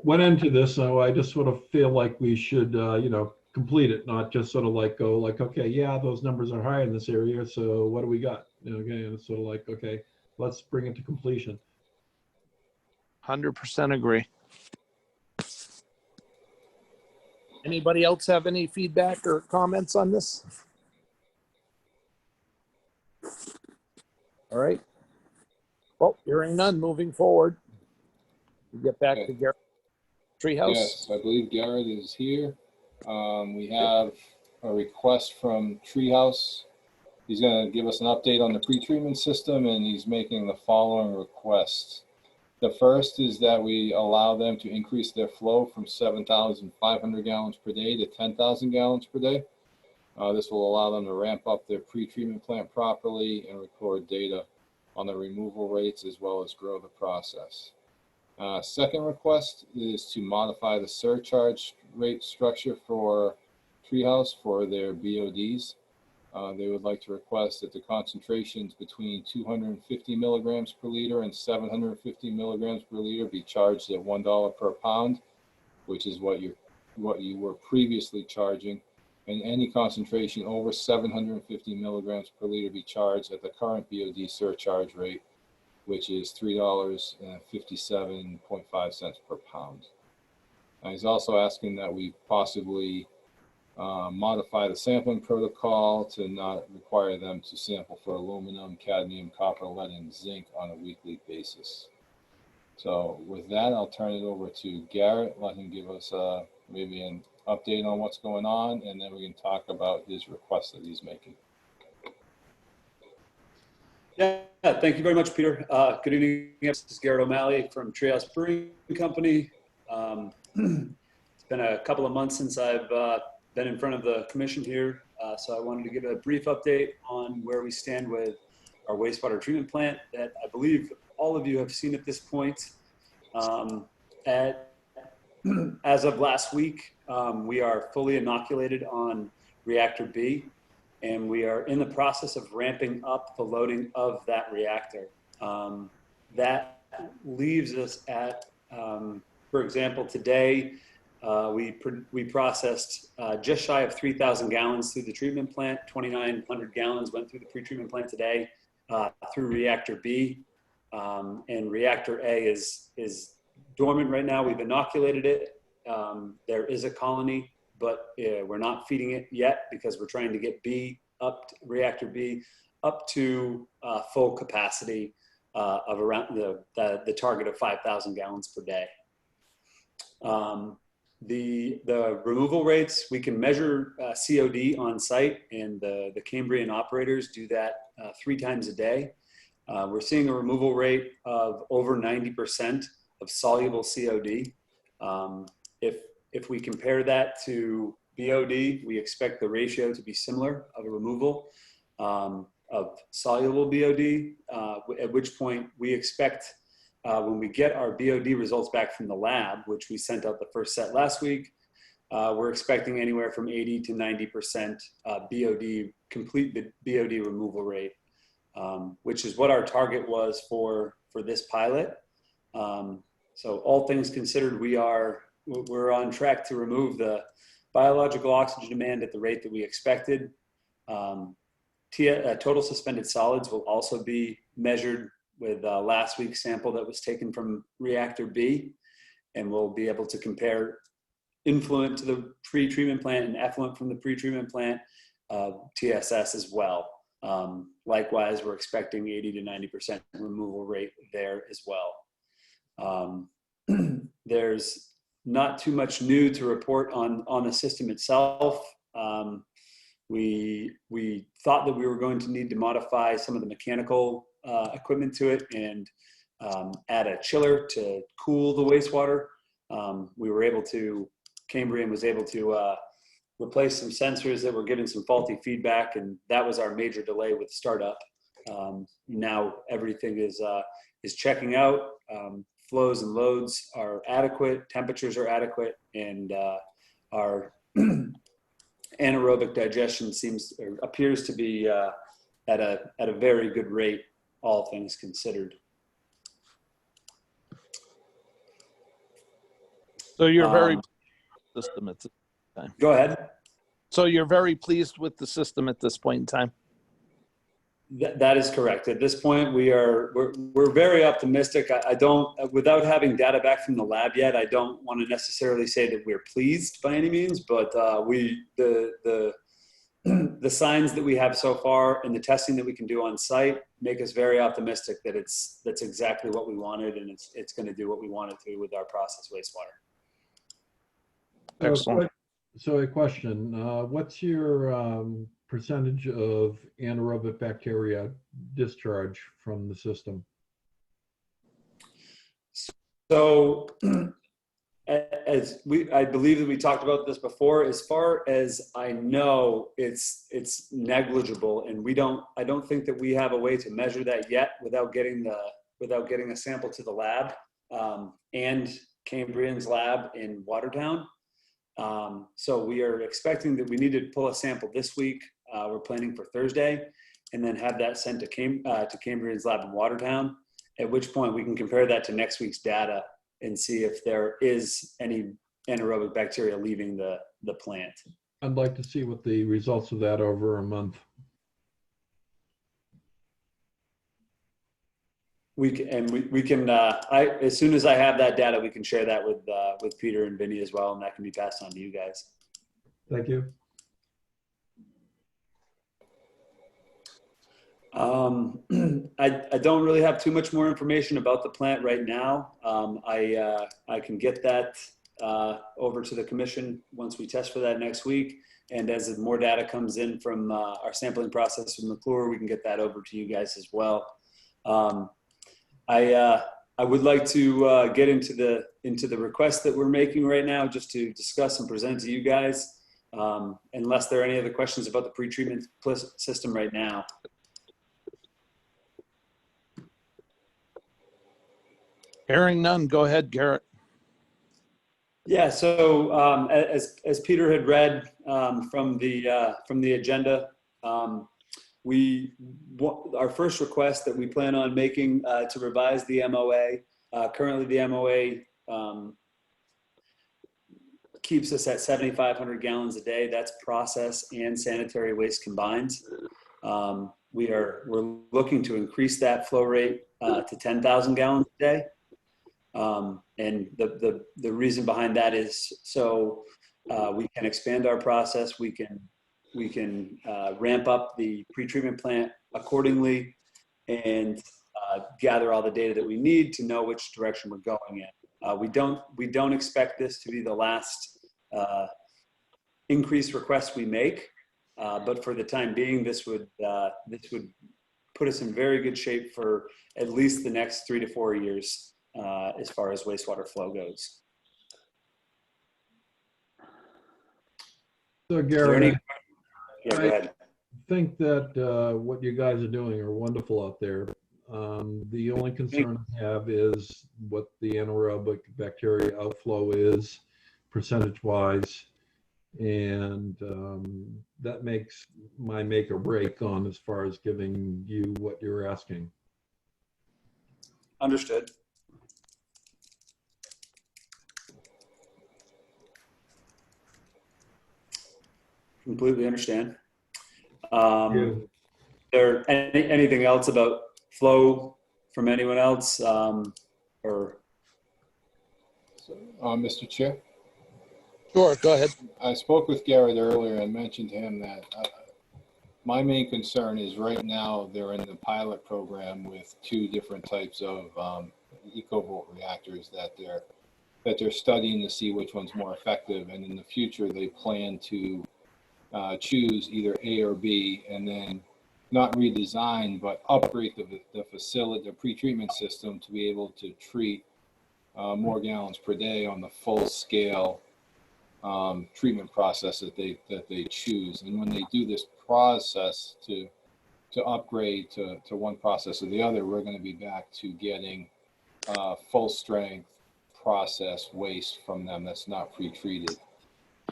went into this, so I just sort of feel like we should, you know, complete it, not just sort of like go like, okay, yeah, those numbers are high in this area, so what do we got? Okay, and it's sort of like, okay, let's bring it to completion. 100% agree. Anybody else have any feedback or comments on this? All right. Well, hearing none, moving forward. We get back to Garrett Treehouse. Yes, I believe Garrett is here. We have a request from Treehouse. He's going to give us an update on the pretreatment system, and he's making the following request. The first is that we allow them to increase their flow from 7,500 gallons per day to 10,000 gallons per day. This will allow them to ramp up their pre-treatment plant properly and record data on the removal rates as well as grow the process. Second request is to modify the surcharge rate structure for Treehouse for their BODs. They would like to request that the concentrations between 250 milligrams per liter and 750 milligrams per liter be charged at $1 per pound, which is what you were previously charging, and any concentration over 750 milligrams per liter be charged at the current BOD surcharge rate, which is $3.57.5 per pound. He's also asking that we possibly modify the sampling protocol to not require them to sample for aluminum, cadmium, copper, lead, and zinc on a weekly basis. So with that, I'll turn it over to Garrett, let him give us maybe an update on what's going on, and then we can talk about his request that he's making. Yeah, thank you very much, Peter. Good evening. This is Garrett O'Malley from Treehouse Brewing Company. It's been a couple of months since I've been in front of the commission here, so I wanted to give a brief update on where we stand with our wastewater treatment plant that I believe all of you have seen at this point. As of last week, we are fully inoculated on reactor B, and we are in the process of ramping up the loading of that reactor. That leaves us at, for example, today, we processed just shy of 3,000 gallons through the treatment plant. 2,900 gallons went through the pre-treatment plant today through reactor B, and reactor A is dormant right now. We've inoculated it. There is a colony, but we're not feeding it yet because we're trying to get reactor B up to full capacity of around the target of 5,000 gallons per day. The removal rates, we can measure COD on site, and the Cambrian operators do that 3 times a day. We're seeing a removal rate of over 90% of soluble COD. If we compare that to BOD, we expect the ratio to be similar of a removal of soluble BOD, at which point we expect when we get our BOD results back from the lab, which we sent out the first set last week, we're expecting anywhere from 80 to 90% complete BOD removal rate, which is what our target was for this pilot. So all things considered, we're on track to remove the biological oxygen demand at the rate that we expected. Total suspended solids will also be measured with last week's sample that was taken from reactor B, and we'll be able to compare influent to the pre-treatment plant and effluent from the pre-treatment plant, TSS as well. Likewise, we're expecting 80 to 90% removal rate there as well. There's not too much new to report on the system itself. We thought that we were going to need to modify some of the mechanical equipment to it and add a chiller to cool the wastewater. Cambrian was able to replace some sensors that were giving some faulty feedback, and that was our major delay with startup. Now everything is checking out. Flows and loads are adequate, temperatures are adequate, and our anaerobic digestion appears to be at a very good rate, all things considered. So you're very system at this time. Go ahead. So you're very pleased with the system at this point in time? That is correct. At this point, we're very optimistic. I don't, without having data back from the lab yet, I don't want to necessarily say that we're pleased by any means, but the signs that we have so far and the testing that we can do on site make us very optimistic that that's exactly what we wanted, and it's going to do what we want it to with our process wastewater. Excellent. So a question, what's your percentage of anaerobic bacteria discharge from the system? So I believe that we talked about this before. As far as I know, it's negligible, and I don't think that we have a way to measure that yet without getting a sample to the lab and Cambrian's lab in Watertown. So we are expecting that we need to pull a sample this week. We're planning for Thursday, and then have that sent to Cambrian's lab in Watertown, at which point we can compare that to next week's data and see if there is any anaerobic bacteria leaving the plant. I'd like to see what the results of that over a month. We can as soon as I have that data, we can share that with Peter and Vinny as well, and that can be passed on to you guys. Thank you. I don't really have too much more information about the plant right now. I can get that over to the commission once we test for that next week. And as more data comes in from our sampling process from McClure, we can get that over to you guys as well. I would like to get into the request that we're making right now, just to discuss and present to you guys, unless there are any other questions about the pretreatment system right now. Hearing none, go ahead, Garrett. Yeah, so as Peter had read from the agenda, our first request that we plan on making to revise the MOA. Currently, the MOA keeps us at 7,500 gallons a day. That's process and sanitary waste combined. We're looking to increase that flow rate to 10,000 gallons a day. And the reason behind that is so we can expand our process. We can ramp up the pretreatment plant accordingly and gather all the data that we need to know which direction we're going in. We don't expect this to be the last increase request we make, but for the time being, this would put us in very good shape for at least the next 3 to 4 years as far as wastewater flow goes. So Gary, Yeah, go ahead. I think that what you guys are doing are wonderful out there. The only concern I have is what the anaerobic bacteria outflow is percentage-wise, and that makes my make or break on as far as giving you what you're asking. Understood. Completely understand. There anything else about flow from anyone else, or? Mr. Chair, Sure, go ahead. I spoke with Garrett earlier and mentioned to him that my main concern is right now they're in the pilot program with 2 different types of ecovolt reactors that they're studying to see which one's more effective, and in the future they plan to choose either A or B, and then not redesign but upgrade the facility, the pretreatment system, to be able to treat more gallons per day on the full scale treatment process that they choose. And when they do this process to upgrade to one process or the other, we're going to be back to getting full strength process waste from them that's not pre-treated.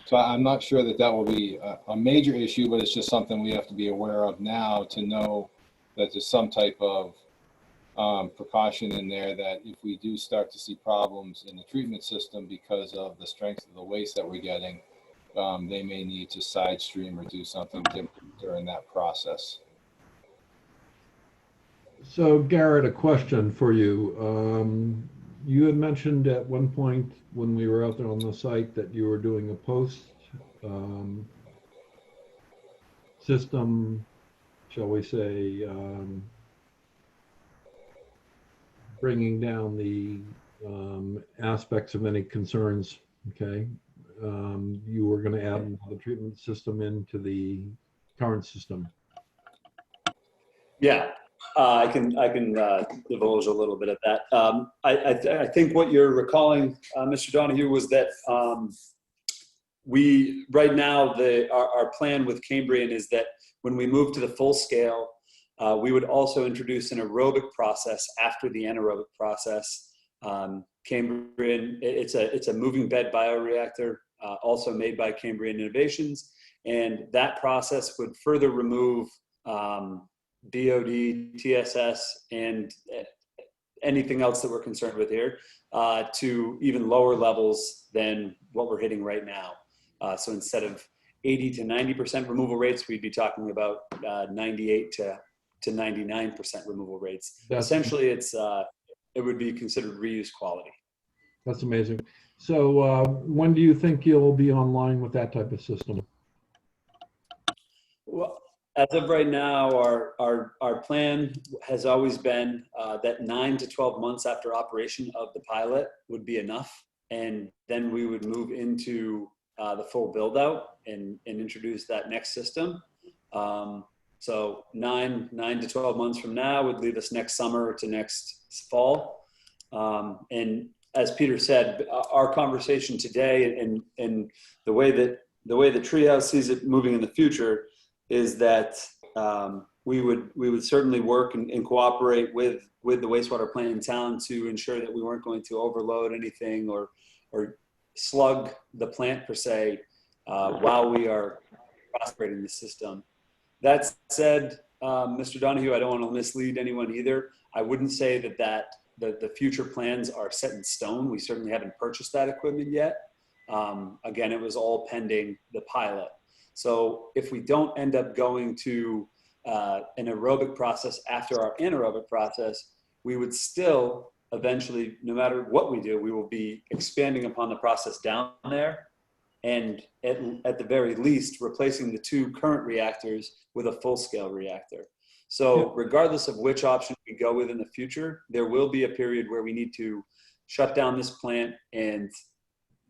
So I'm not sure that will be a major issue, but it's just something we have to be aware of now to know that there's some type of precaution in there that if we do start to see problems in the treatment system because of the strength of the waste that we're getting, they may need to side stream or do something different during that process. So Garrett, a question for you. You had mentioned at one point when we were out there on the site that you were doing a post system, shall we say, bringing down the aspects of any concerns, okay? You were going to add another treatment system into the current system. Yeah. I can divulge a little bit of that. I think what you're recalling, Mr. Donahue, was that we right now our plan with Cambrian is that when we move to the full scale, we would also introduce an aerobic process after the anaerobic process. Cambrian, it's a moving bed bioreactor, also made by Cambrian Innovations, and that process would further remove BOD, TSS, and anything else that we're concerned with here to even lower levels than what we're hitting right now. So instead of 80 to 90% removal rates, we'd be talking about 98 to 99% removal rates. Essentially, it would be considered reuse quality. That's amazing. So when do you think you'll be online with that type of system? Well, as of right now, our plan has always been that 9 to 12 months after operation of the pilot would be enough. And then we would move into the full build out and introduce that next system. So 9 to 12 months from now would leave us next summer to next fall. And as Peter said, our conversation today and the way that Treehouse sees it moving in the future is that we would certainly work and cooperate with the wastewater plant in town to ensure that we weren't going to overload anything or slug the plant per se while we are operating the system. That said, Mr. Donahue, I don't want to mislead anyone either. I wouldn't say that the future plans are set in stone. We certainly haven't purchased that equipment yet. Again, it was all pending the pilot. So if we don't end up going to an aerobic process after our anaerobic process, we would still eventually, no matter what we do, we will be expanding upon the process down there and at the very least replacing the 2 current reactors with a full-scale reactor. So regardless of which option we go with in the future, there will be a period where we need to shut down this plant and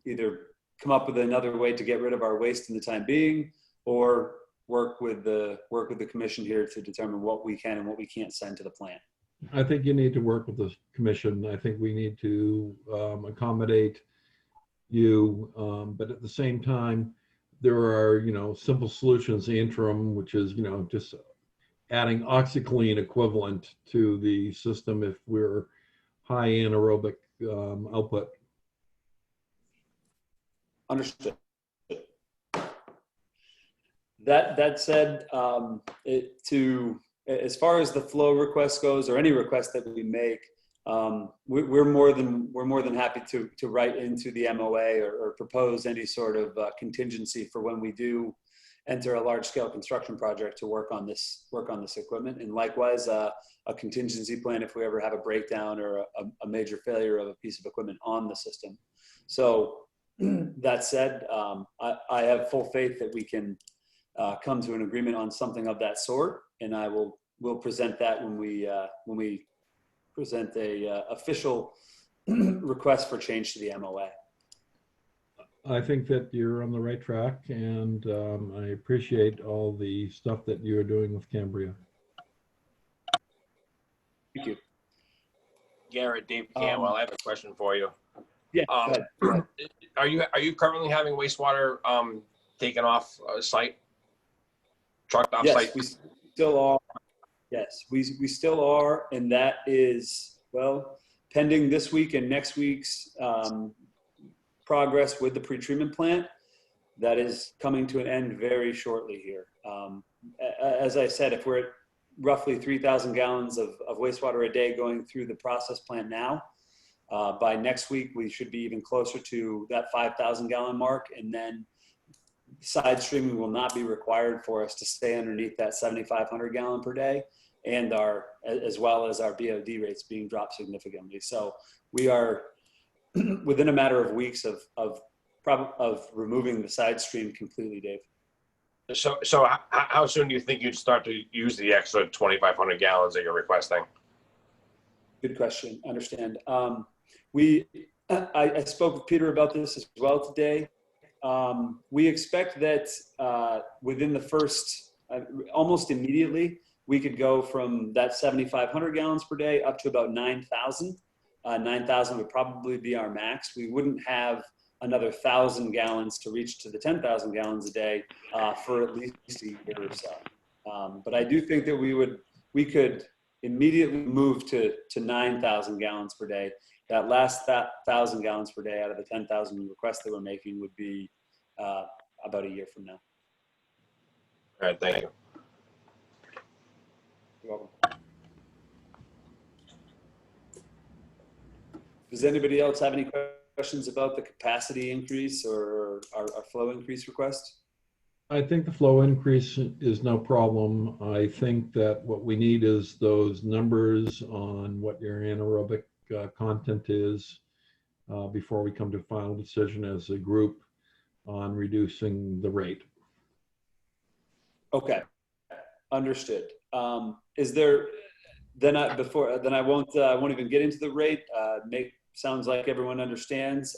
either come up with another way to get rid of our waste in the time being, or work with the commission here to determine what we can and what we can't send to the plant. I think you need to work with the commission. I think we need to accommodate you, but at the same time, there are simple solutions. The interim, which is just adding OxyClean equivalent to the system if we're high anaerobic output. Understood. That said, as far as the flow request goes, or any request that we make, we're more than happy to write into the MOA or propose any sort of contingency for when we do enter a large-scale construction project to work on this equipment, and likewise a contingency plan if we ever have a breakdown or a major failure of a piece of equipment on the system. So that said, I have full faith that we can come to an agreement on something of that sort, and we'll present that when we present a official request for change to the MOA. I think that you're on the right track, and I appreciate all the stuff that you're doing with Cambria. Thank you. Garrett, Dave Campbell, I have a question for you. Yeah. Are you currently having wastewater taken off site? Trucked off site? Yes, we still are. Yes, we still are, and that is, well, pending this week and next week's progress with the pretreatment plant. That is coming to an end very shortly here. As I said, if we're at roughly 3,000 gallons of wastewater a day going through the process plant now, by next week we should be even closer to that 5,000 gallon mark, and then side streaming will not be required for us to stay underneath that 7,500 gallon per day, and as well as our BOD rates being dropped significantly. So we are within a matter of weeks of removing the side stream completely, Dave. So how soon do you think you'd start to use the extra 2,500 gallons that you're requesting? Good question. Understand. I spoke with Peter about this as well today. We expect that within the first, almost immediately, we could go from that 7,500 gallons per day up to about 9,000. 9,000 would probably be our max. We wouldn't have another 1,000 gallons to reach to the 10,000 gallons a day for at least a year or so. But I do think that we could immediately move to 9,000 gallons per day. That last 1,000 gallons per day out of the 10,000 requests that we're making would be about a year from now. All right, thank you. You're welcome. Does anybody else have any questions about the capacity increase or our flow increase request? I think the flow increase is no problem. I think that what we need is those numbers on what your anaerobic content is before we come to a final decision as a group on reducing the rate. Okay, understood. Is there then I won't even get into the rate. Sounds like everyone understands.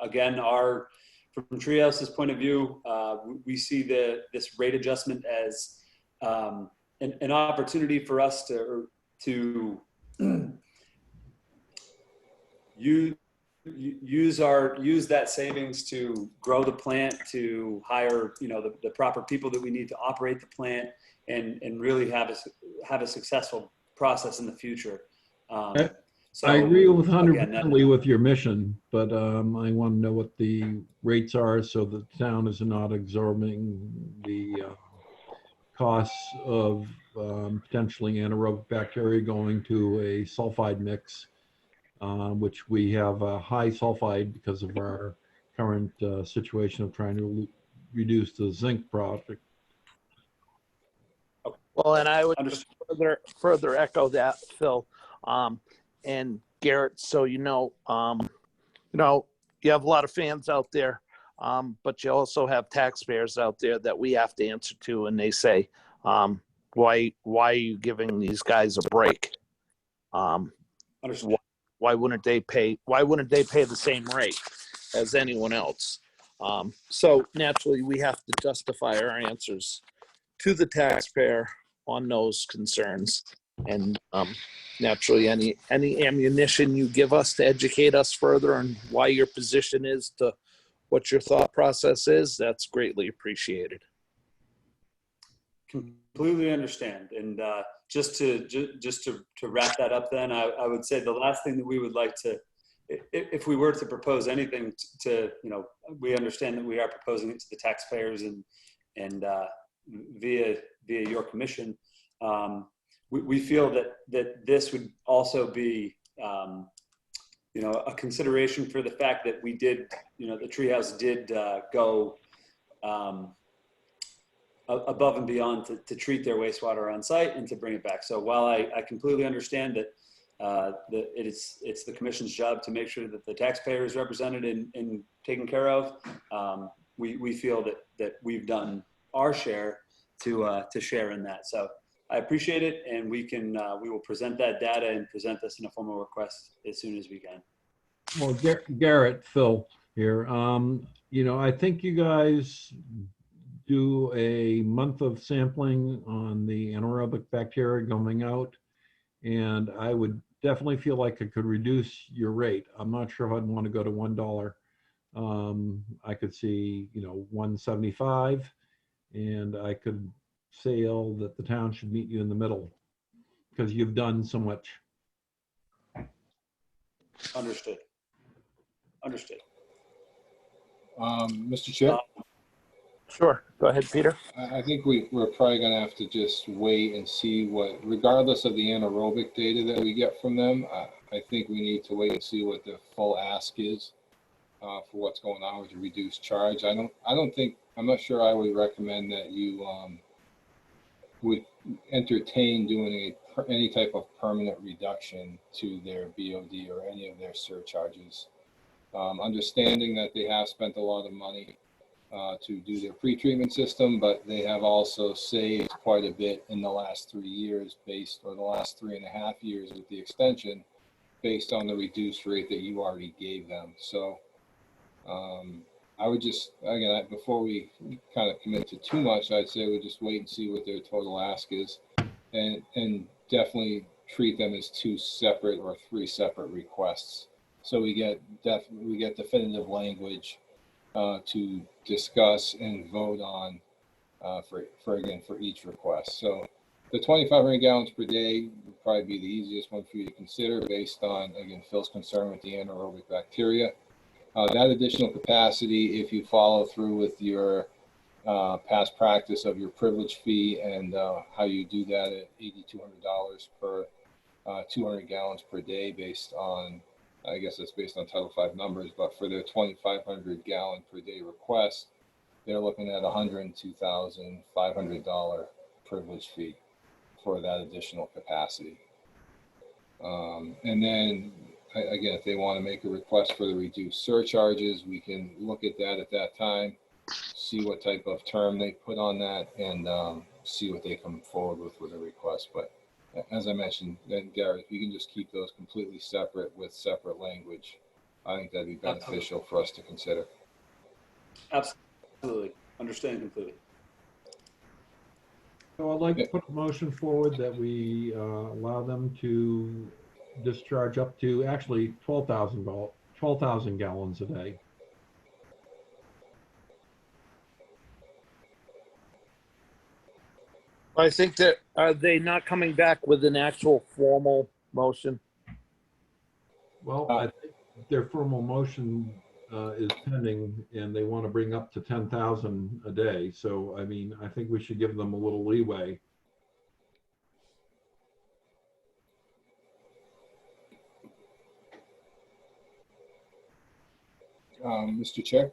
Again, from Treehouse's point of view, we see this rate adjustment as an opportunity for us to use that savings to grow the plant, to hire the proper people that we need to operate the plant, and really have a successful process in the future. So, I agree with again, 100% with your mission, but I want to know what the rates are so the town is not absorbing the costs of potentially anaerobic bacteria going to a sulfide mix, which we have a high sulfide because of our current situation of trying to reduce the zinc product. Well, and I would just further echo that, Phil, and Garrett. So you have a lot of fans out there, but you also have taxpayers out there that we have to answer to, and they say, "Why are you giving these guys a break? Why wouldn't they pay? Why wouldn't they pay the same rate as anyone else?" So naturally, we have to justify our answers to the taxpayer on those concerns, and naturally, any ammunition you give us to educate us further on why your position is to what your thought process is, that's greatly appreciated. Completely understand. And just to wrap that up, then I would say the last thing that we would like to, if we were to propose anything to we understand that we are proposing it to the taxpayers and via your commission. We feel that this would also be, a consideration for the fact that we did, the Treehouse did go above and beyond to treat their wastewater on site and to bring it back. So while I completely understand that it's the commission's job to make sure that the taxpayer is represented and taken care of, we feel that we've done our share to share in that. So I appreciate it, and we will present that data and present this in a formal request as soon as we can. Well, Garrett, Phil here. I think you guys do a month of sampling on the anaerobic bacteria going out, and I would definitely feel like it could reduce your rate. I'm not sure if I'd want to go to $1. I could see, $1.75, and I could say that the town should meet you in the middle because you've done so much. Understood. Mr. Chair? Sure. Go ahead, Peter. I think we're probably going to have to just wait and see regardless of the anaerobic data that we get from them, I think we need to wait and see what the full ask is for what's going on with the reduced charge. I'm not sure I would recommend that you would entertain doing any type of permanent reduction to their BOD or any of their surcharges. Understanding that they have spent a lot of money to do their pretreatment system, but they have also saved quite a bit in the last 3 years or the last 3.5 years with the extension based on the reduced rate that you already gave them. So I would just, again, before we kind of commit to too much, I'd say we just wait and see what their total ask is. and definitely treat them as 2 separate or 3 separate requests. So we get definitive language to discuss and vote on for each request. So the 2,500 gallons per day would probably be the easiest one for you to consider based on, again, Phil's concern with the anaerobic bacteria. That additional capacity, if you follow through with your past practice of your privilege fee and how you do that at $8,200 per 200 gallons per day based on, I guess that's based on Title V numbers, but for their 2,500 gallon per day request, they're looking at $102,500 privilege fee for that additional capacity. And then again, if they want to make a request for the reduced surcharges, we can look at that time, see what type of term they put on that, and see what they come forward with a request. But as I mentioned, then Garrett, if you can just keep those completely separate with separate language, I think that'd be beneficial for us to consider. Absolutely. Understand completely. So I'd like to put a motion forward that we allow them to discharge up to actually 12,000 gallons a day. I think that, are they not coming back with an actual formal motion? Well, I think their formal motion is pending, and they want to bring up to 10,000 a day. So, I mean, I think we should give them a little leeway. Mr. Chair?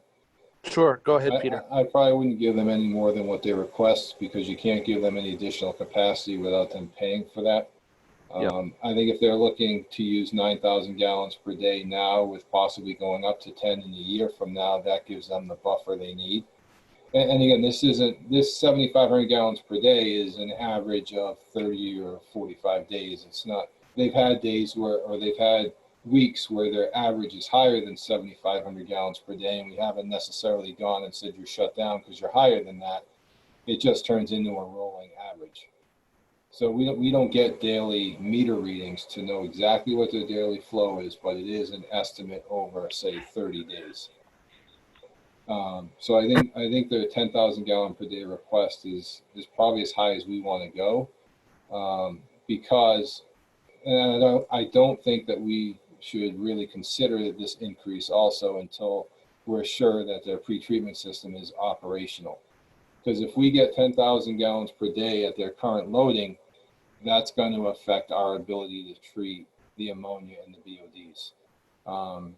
Sure, go ahead, Peter. I probably wouldn't give them any more than what they request because you can't give them any additional capacity without them paying for that. I think if they're looking to use 9,000 gallons per day now with possibly going up to 10 in a year from now, that gives them the buffer they need. And again, this 7,500 gallons per day is an average of 30 or 45 days. It's not, they've had days where, or they've had weeks where their average is higher than 7,500 gallons per day, and we haven't necessarily gone and said you're shut down because you're higher than that. It just turns into a rolling average. So we don't get daily meter readings to know exactly what their daily flow is, but it is an estimate over, say, 30 days. So I think the 10,000 gallon per day request is probably as high as we want to go, because, and I don't think that we should really consider this increase also until we're sure that their pretreatment system is operational. Because if we get 10,000 gallons per day at their current loading, that's going to affect our ability to treat the ammonia and the BODs,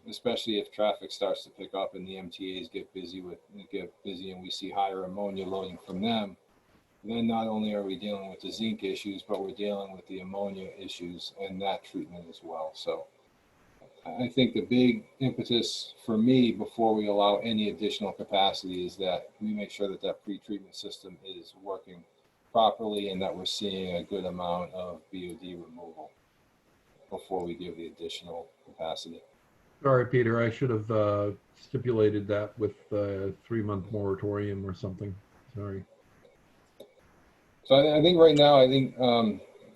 especially if traffic starts to pick up and the MTAs get busy and we see higher ammonia loading from them. Then not only are we dealing with the zinc issues, but we're dealing with the ammonia issues and that treatment as well. So I think the big impetus for me before we allow any additional capacity is that we make sure that that pretreatment system is working properly and that we're seeing a good amount of BOD removal before we give the additional capacity. Sorry, Peter, I should have stipulated that with a 3-month moratorium or something. Sorry. So I think right now,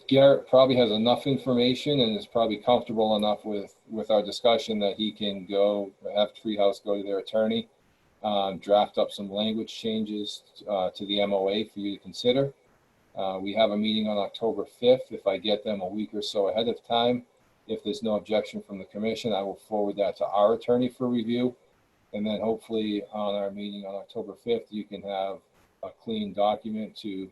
Garrett probably has enough information and is probably comfortable enough with our discussion that he can go have Treehouse go to their attorney, draft up some language changes to the MOA for you to consider. We have a meeting on October 5th. If I get them a week or so ahead of time, if there's no objection from the commission, I will forward that to our attorney for review. And then hopefully on our meeting on October 5th, you can have a clean document to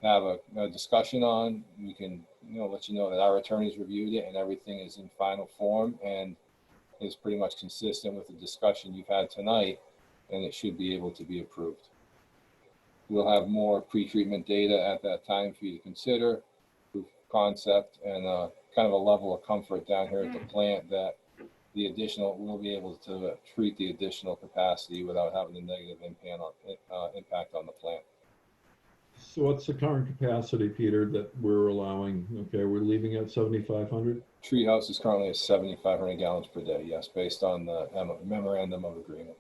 have a discussion on. We can let you know that our attorneys reviewed it and everything is in final form and is pretty much consistent with the discussion you've had tonight, and it should be able to be approved. We'll have more pre-treatment data at that time for you to consider, proof of concept, and kind of a level of comfort down here at the plant that we'll be able to treat the additional capacity without having a negative impact on the plant. So what's the current capacity, Peter, that we're allowing? Okay, we're leaving at 7,500? Treehouse is currently at 7,500 gallons per day, yes, based on the memorandum of agreement.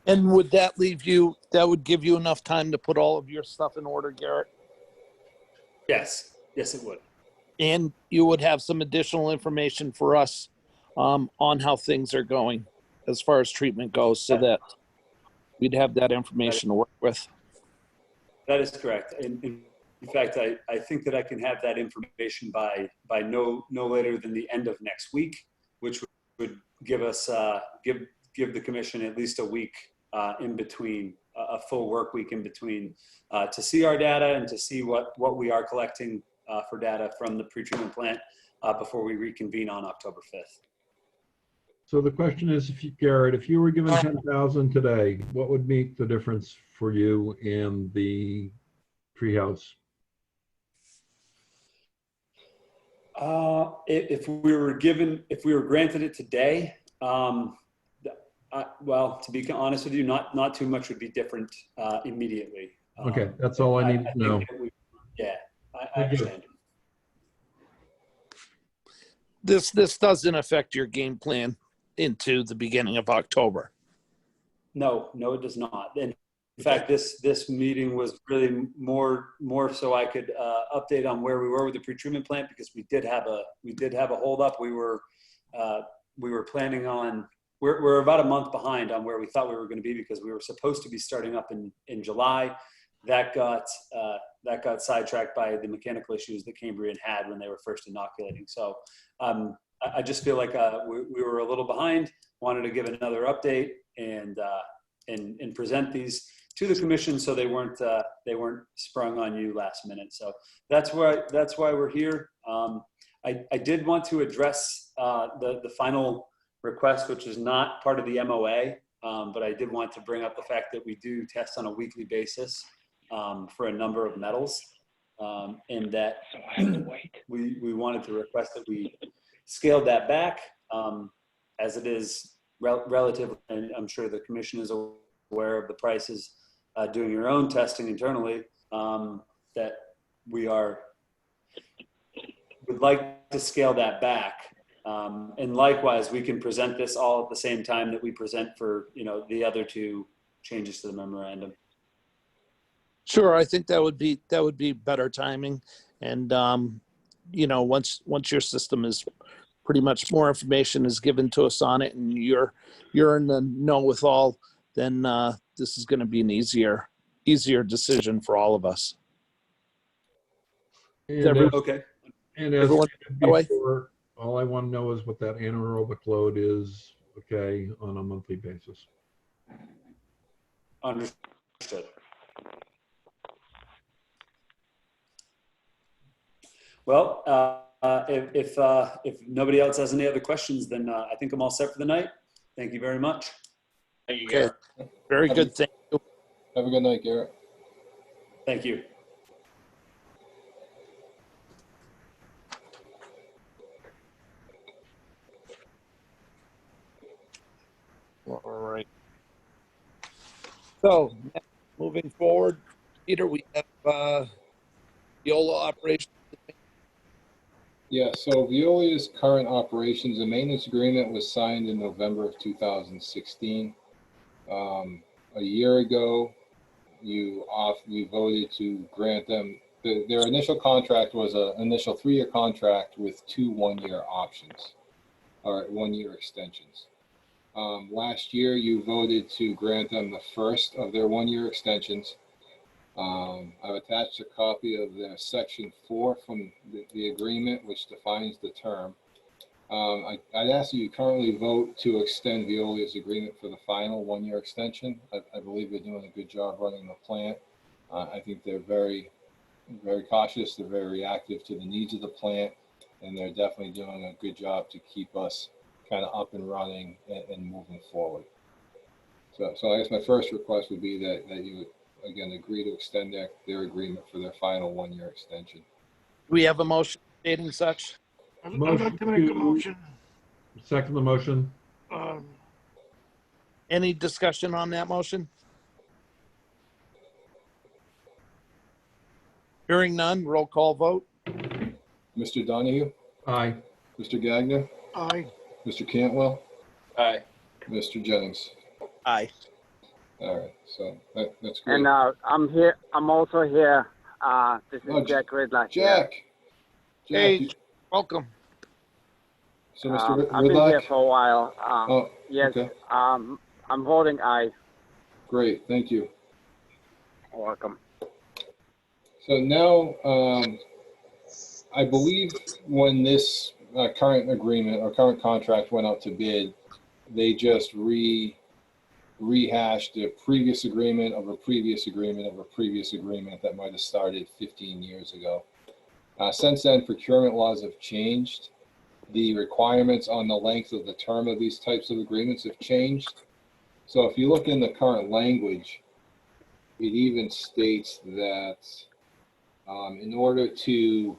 And would that leave you, that would give you enough time to put all of your stuff in order, Garrett? Yes, yes, it would. And you would have some additional information for us on how things are going as far as treatment goes, so that we'd have that information to work with. That is correct. And in fact, I think that I can have that information by no later than the end of next week, which would give us give the commission at least a week in between, a full work week in between, to see our data and to see what we are collecting for data from the pretreatment plant before we reconvene on October 5th. So the question is, Garrett, if you were given 10,000 today, what would make the difference for you in the treehouse? If we were granted it today, well, to be honest with you, not too much would be different immediately. Okay, that's all I need to know. Yeah, I understand. This doesn't affect your game plan into the beginning of October. No, it does not. And in fact, this meeting was really more so I could update on where we were with the pretreatment plant, because we did have a holdup. We were planning on, we're about a month behind on where we thought we were going to be, because we were supposed to be starting up in July. That got sidetracked by the mechanical issues that Cambrian had when they were first inoculating. So I just feel like we were a little behind. Wanted to give another update and present these to the commission, so they weren't sprung on you last minute. So that's why we're here. I did want to address the final request, which is not part of the MOA, but I did want to bring up the fact that we do test on a weekly basis for a number of metals, and that we wanted to request that we scaled that back, as it is relative, and I'm sure the commission is aware of the prices, doing your own testing internally, that we would like to scale that back. And likewise, we can present this all at the same time that we present for, the other two changes to the memorandum. Sure, I think that would be better timing. And once your system is pretty much, more information is given to us on it, and you're in the know with all, then this is going to be an easier decision for all of us. And Okay. And as Everyone, before, all I want to know is what that anaerobic load is, okay, on a monthly basis. Understood. Well, if nobody else has any other questions, then I think I'm all set for the night. Thank you very much. Thank you, Okay. Garrett. Very good. Thank you. Have a good night, Garrett. Thank you. All right. So, moving forward, Peter, we have Viola operations. Yeah, so Veolia's current operations and maintenance agreement was signed in November of 2016. A year ago, you voted to grant them, their initial contract was an initial 3-year contract with 2 1-year options, or 1-year extensions. Last year, you voted to grant them the first of their 1-year extensions. I've attached a copy of their section 4 from the agreement, which defines the term. I'd ask that you currently vote to extend Veolia's agreement for the final 1-year extension. I believe they're doing a good job running the plant. I think they're very, very cautious. They're very reactive to the needs of the plant, and they're definitely doing a good job to keep us kind of up and running and moving forward. So I guess my first request would be that you would, again, agree to extend their agreement for their final 1-year extension. Do we have a motion stating such? I'd like to make a motion. Second the motion. Any discussion on that motion? Hearing none, roll call vote. Mr. Donahue? Aye. Mr. Gagnon? Aye. Mr. Cantwell? Aye. Mr. Jennings? Aye. All right, so that's great. And I'm here. I'm also here. This is Oh, Jack Ridlock here. Jack. Hey, welcome. So, Mr. I've been here Ridlock? for a while. Oh, Yes. okay. I'm voting aye. Great, thank you. Welcome. So now, I believe when this current agreement or current contract went out to bid, they just rehashed a previous agreement of a previous agreement of a previous agreement that might have started 15 years ago. Since then, procurement laws have changed. The requirements on the length of the term of these types of agreements have changed. So if you look in the current language, it even states that in order to,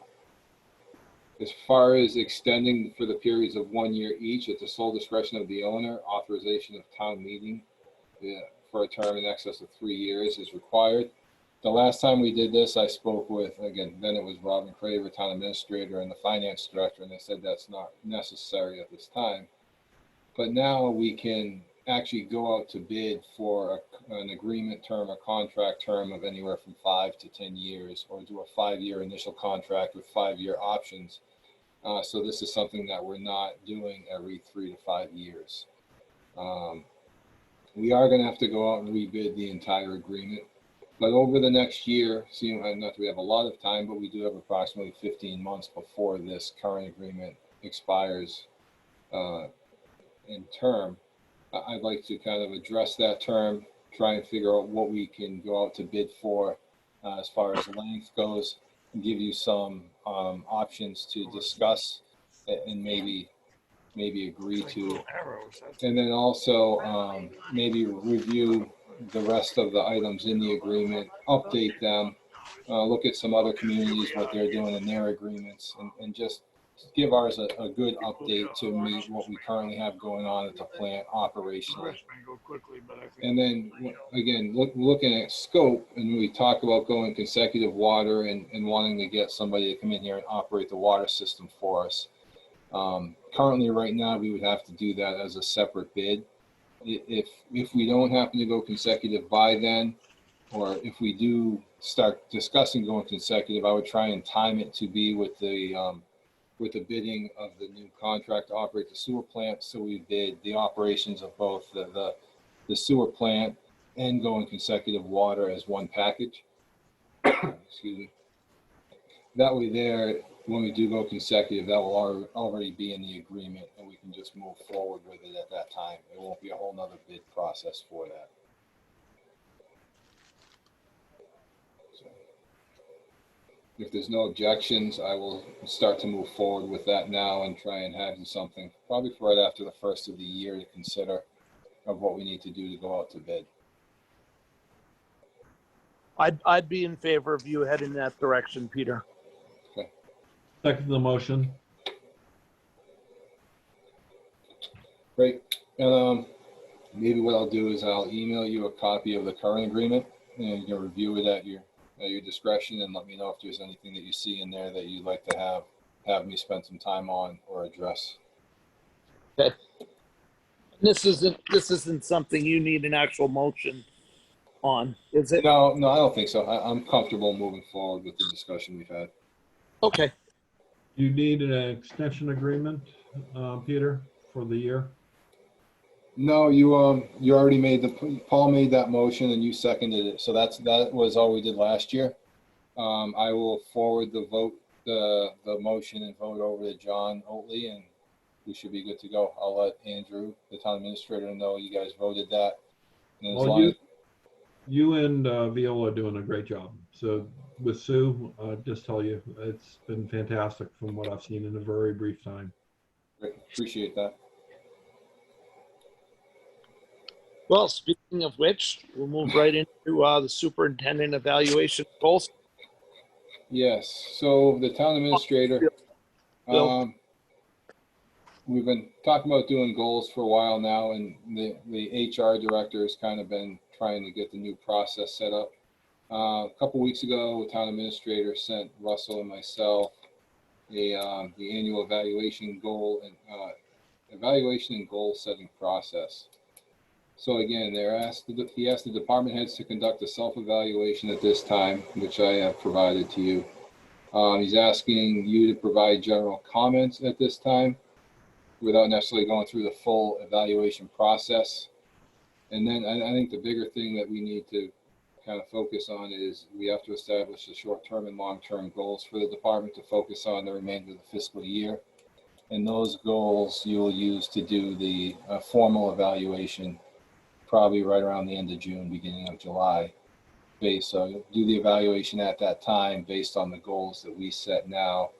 as far as extending for the periods of 1 year each, at the sole discretion of the owner, authorization of town meeting for a term in excess of 3 years is required. The last time we did this, I spoke with, again, then it was Robin Craver, town administrator, and the finance director, and they said that's not necessary at this time. But now we can actually go out to bid for an agreement term, a contract term of anywhere from 5 to 10 years, or do a 5-year initial contract with 5-year options. So this is something that we're not doing every 3 to 5 years. We are going to have to go out and rebid the entire agreement. But over the next year, seeing not that we have a lot of time, but we do have approximately 15 months before this current agreement expires in term. I'd like to kind of address that term, try and figure out what we can go out to bid for as far as length goes, and give you some options to discuss and maybe agree to. And then also maybe review the rest of the items in the agreement, update them, look at some other communities, what they're doing in their agreements, and just give ours a good update to meet what we currently have going on at the plant operationally. And then again, looking at scope, and we talk about going consecutive water and wanting to get somebody to come in here and operate the water system for us. Currently, right now, we would have to do that as a separate bid. If we don't happen to go consecutive by then, or if we do start discussing going consecutive, I would try and time it to be with the bidding of the new contract to operate the sewer plant. So we bid the operations of both the sewer plant and going consecutive water as one package. Excuse me. That way there, when we do go consecutive, that will already be in the agreement, and we can just move forward with it at that time. It won't be a whole nother bid process for that. So, if there's no objections, I will start to move forward with that now and try and have something probably for right after the first of the year to consider of what we need to do to go out to bid. I'd be in favor of you heading that direction, Peter. Okay. Second the motion. Great. And maybe what I'll do is I'll email you a copy of the current agreement, and you can review it at your discretion, and let me know if there's anything that you see in there that you'd like to have me spend some time on or address. Okay. This isn't something you need an actual motion on, is it? No, I don't think so. I'm comfortable moving forward with the discussion we've had. Okay. You need an extension agreement, Peter, for the year? No, you already Paul made that motion and you seconded it. So that was all we did last year. I will forward the motion and vote over to John Oatley, and we should be good to go. I'll let Andrew, the town administrator, know you guys voted that. And as long as you and Viola are doing a great job. So with Sue, just tell you, it's been fantastic from what I've seen in a very brief time. Great. Appreciate that. Well, speaking of which, we'll move right into the superintendent evaluation goals. Yes. So the town administrator, we've been talking about doing goals for a while now, and the HR director has kind of been trying to get the new process set up. A couple weeks ago, the town administrator sent Russell and myself the annual evaluation and goal setting process. So again, he asked the department heads to conduct a self-evaluation at this time, which I have provided to you. He's asking you to provide general comments at this time without necessarily going through the full evaluation process. And then I think the bigger thing that we need to kind of focus on is we have to establish the short-term and long-term goals for the department to focus on the remainder of the fiscal year. And those goals you'll use to do the formal evaluation probably right around the end of June, beginning of July. So do the evaluation at that time based on the goals that we set now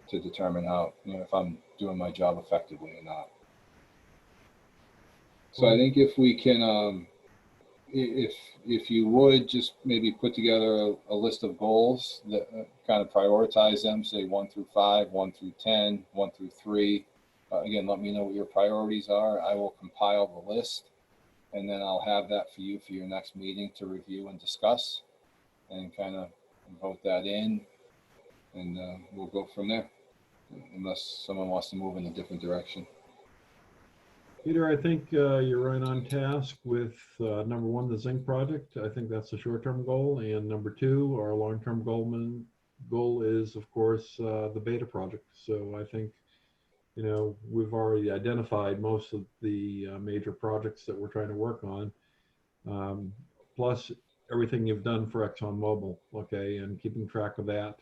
to determine how, if I'm doing my job effectively or not. So I think if we can, if you would just maybe put together a list of goals that kind of prioritize them, say 1 through 5, 1 through 10, 1 through 3. Again, let me know what your priorities are. I will compile the list, and then I'll have that for you for your next meeting to review and discuss, and kind of vote that in, and we'll go from there, unless someone wants to move in a different direction. Peter, I think you're right on task with number 1, the zinc project. I think that's the short-term goal. And number 2, our long-term goal is, of course, the beta project. So I think, we've already identified most of the major projects that we're trying to work on. Plus everything you've done for ExxonMobil, okay, and keeping track of that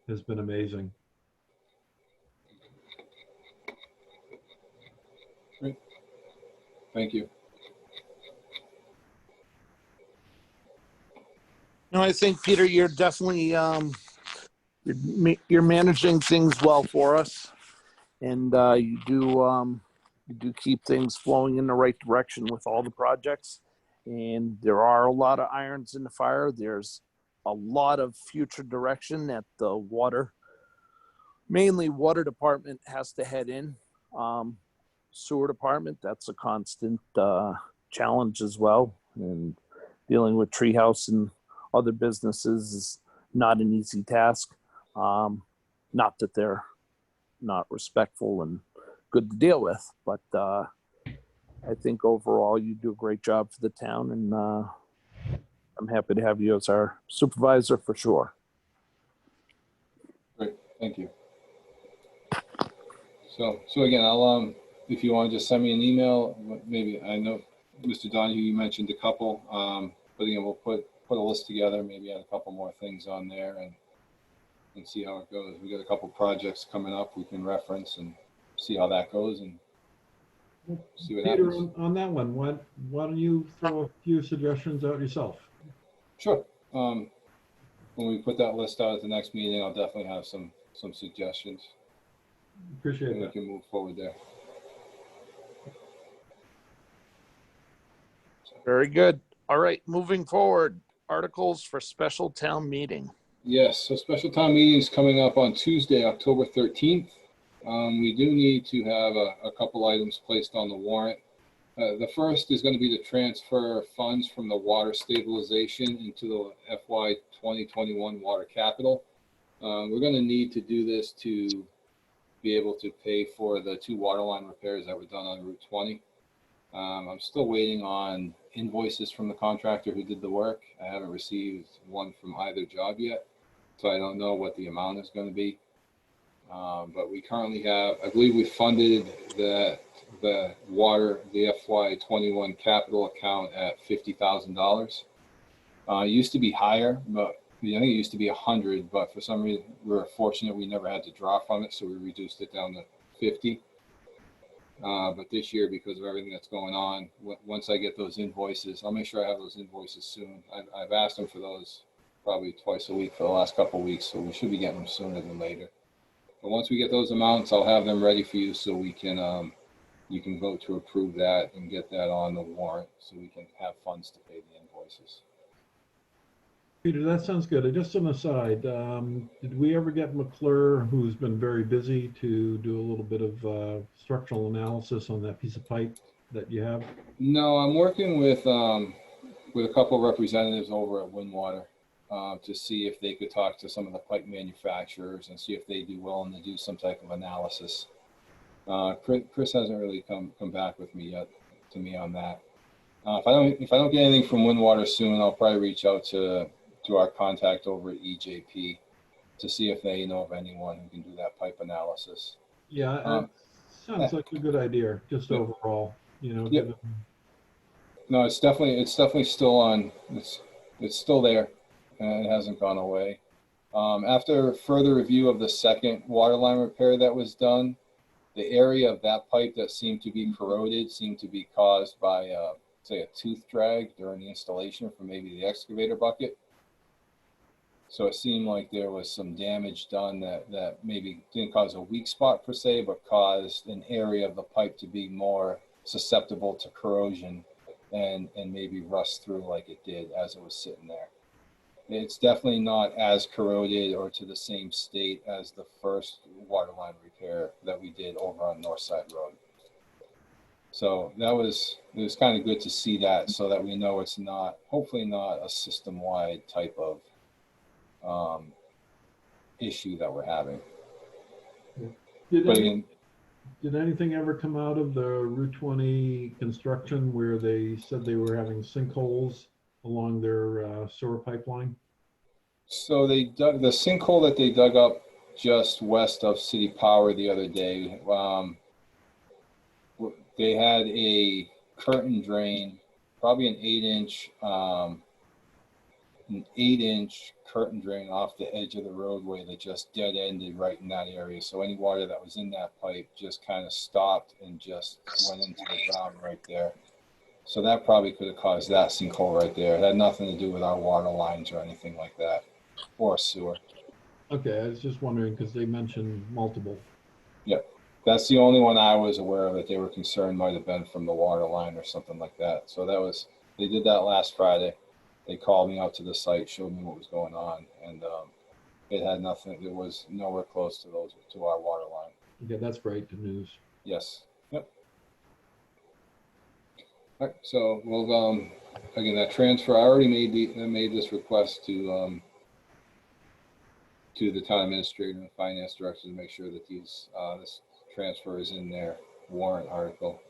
has been amazing. Great. Thank you. No, I think, Peter, you're definitely you're managing things well for us, and you do keep things flowing in the right direction with all the projects. And there are a lot of irons in the fire. There's a lot of future direction that the mainly water department has to head in. Sewer department, that's a constant challenge as well. And dealing with Treehouse and other businesses is not an easy task. Not that they're not respectful and good to deal with, but I think overall you do a great job for the town, and I'm happy to have you as our supervisor for sure. Great, thank you. So again, I'll if you want to just send me an email, maybe I know Mr. Donahue, you mentioned a couple, but again, we'll put a list together, maybe add a couple more things on there, and see how it goes. We got a couple projects coming up we can reference and see how that goes, and see what Peter, happens. on that one, why don't you throw a few suggestions out yourself? Sure. When we put that list out at the next meeting, I'll definitely have some suggestions. Appreciate and that. we can move forward there. Very good. All right, moving forward, articles for special town meeting. Yes, so special town meeting is coming up on Tuesday, October 13th. We do need to have a couple items placed on the warrant. The first is going to be to transfer funds from the water stabilization into the FY 2021 water capital. We're going to need to do this to be able to pay for the 2 water line repairs that were done on Route 20. I'm still waiting on invoices from the contractor who did the work. I haven't received one from either job yet, so I don't know what the amount is going to be. But we currently have, I believe we funded the FY 21 capital account at $50,000. It used to be higher, but I think it used to be 100, but for some reason we were fortunate we never had to draw from it, so we reduced it down to 50. But this year, because of everything that's going on, once I get those invoices, I'll make sure I have those invoices soon. I've asked them for those probably twice a week for the last couple of weeks, so we should be getting them sooner than later. But once we get those amounts, I'll have them ready for you, so we can you can vote to approve that and get that on the warrant, so we can have funds to pay the invoices. Peter, that sounds good. Just an aside, did we ever get McClure, who's been very busy, to do a little bit of structural analysis on that piece of pipe that you have? No, I'm working with a couple of representatives over at Wastewater to see if they could talk to some of the pipe manufacturers and see if they'd be willing to do some type of analysis. Chris hasn't really come back with me yet to me on that. If I don't get anything from Windwater soon, I'll probably reach out to our contact over at EJP to see if they know of anyone who can do that pipe analysis. Yeah, it sounds like a good idea, just overall, you know. Yep. No, it's definitely still on. It's still there, and it hasn't gone away. After further review of the second water line repair that was done, the area of that pipe that seemed to be corroded seemed to be caused by, say, a tooth drag during the installation from maybe the excavator bucket. So it seemed like there was some damage done that maybe didn't cause a weak spot per se, but caused an area of the pipe to be more susceptible to corrosion and maybe rust through like it did as it was sitting there. It's definitely not as corroded or to the same state as the first water line repair that we did over on Northside Road. So it was kind of good to see that, so that we know it's not, hopefully not a system-wide type of issue that we're having. Did anything ever come out of the Route 20 construction where they said they were having sinkholes along their sewer pipeline? So they dug the sinkhole that they dug up just west of City Power the other day. They had a curtain drain, probably an 8-inch curtain drain off the edge of the roadway that just dead ended right in that area. So any water that was in that pipe just kind of stopped and just went into the ground right there. So that probably could have caused that sinkhole right there. It had nothing to do with our water lines or anything like that, or sewer. Okay, I was just wondering because they mentioned multiple. Yep. That's the only one I was aware of that they were concerned might have been from the water line or something like that. So they did that last Friday. They called me out to the site, showed me what was going on, and it had nothing. It was nowhere close to our water line. Okay, that's great news. Yes. Yep. All right. So we'll again, that transfer. I already made this request to the town administrator and finance director to make sure that this transfer is in their warrant article.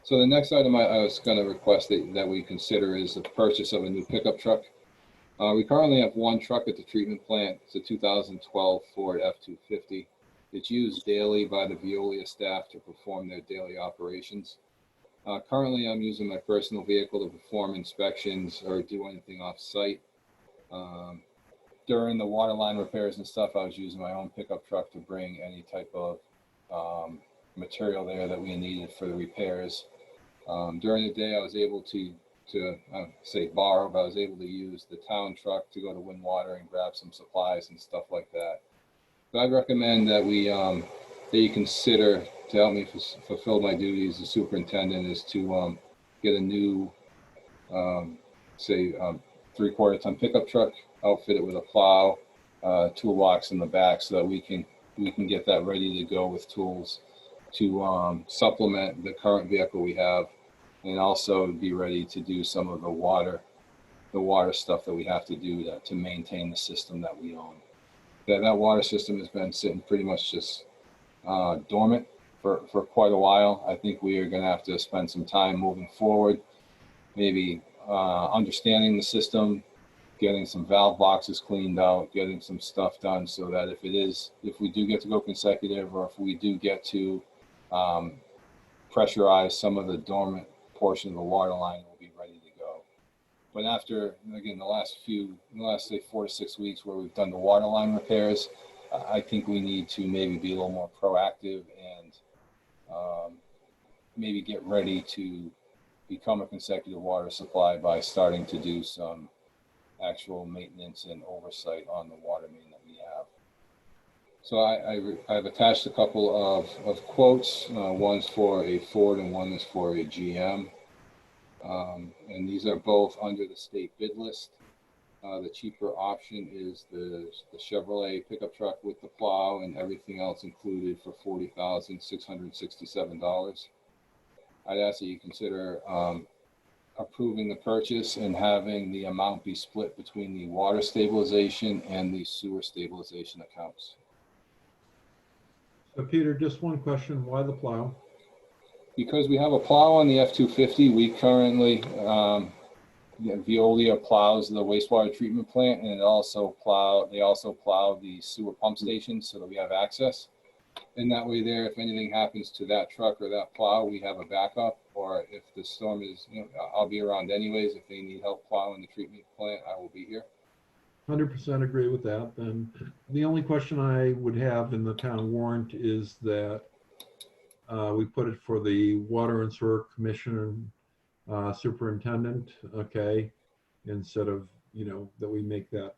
So the next item I was going to request that we consider is the purchase of a new pickup truck. We currently have one truck at the treatment plant. It's a 2012 Ford F-250. It's used daily by the Veolia staff to perform their daily operations. Currently, I'm using my personal vehicle to perform inspections or do anything off-site. During the water line repairs and stuff, I was using my own pickup truck to bring any type of material there that we needed for the repairs. During the day, I was able to borrow, but I was able to use the town truck to go to Windwater and grab some supplies and stuff like that. But I'd recommend that that you consider, to help me fulfill my duties as superintendent, is to get a new, 3/4 ton pickup truck, outfit it with a plow, toolbox in the back, so that we can get that ready to go with tools to supplement the current vehicle we have, and also be ready to do some of the water stuff that we have to do to maintain the system that we own. That water system has been sitting pretty much just dormant for quite a while. I think we are going to have to spend some time moving forward, maybe understanding the system, getting some valve boxes cleaned out, getting some stuff done, so that if we do get to go consecutive, or if we do get to pressurize some of the dormant portion of the water line, we'll be ready to go. But after, again, the last 4 to 6 weeks where we've done the water line repairs, I think we need to maybe be a little more proactive and maybe get ready to become a consecutive water supply by starting to do some actual maintenance and oversight on the water main that we have. So I've attached a couple of quotes. One's for a Ford and one is for a GM. And these are both under the state bid list. The cheaper option is the Chevrolet pickup truck with the plow and everything else included for $40,667. I'd ask that you consider approving the purchase and having the amount be split between the water stabilization and the sewer stabilization accounts. So Peter, just one question, why the plow? Because we have a plow on the F-250, we currently, Veolia plows the wastewater treatment plant, and they also plow the sewer pump station so that we have access. And that way there, if anything happens to that truck or that plow, we have a backup. Or if the storm is, I'll be around anyways. If they need help plowing the treatment plant, I will be here. 100% agree with that. And the only question I would have in the town warrant is that we put it for the Water and Sewer Commissioner superintendent, okay, instead of, that we make that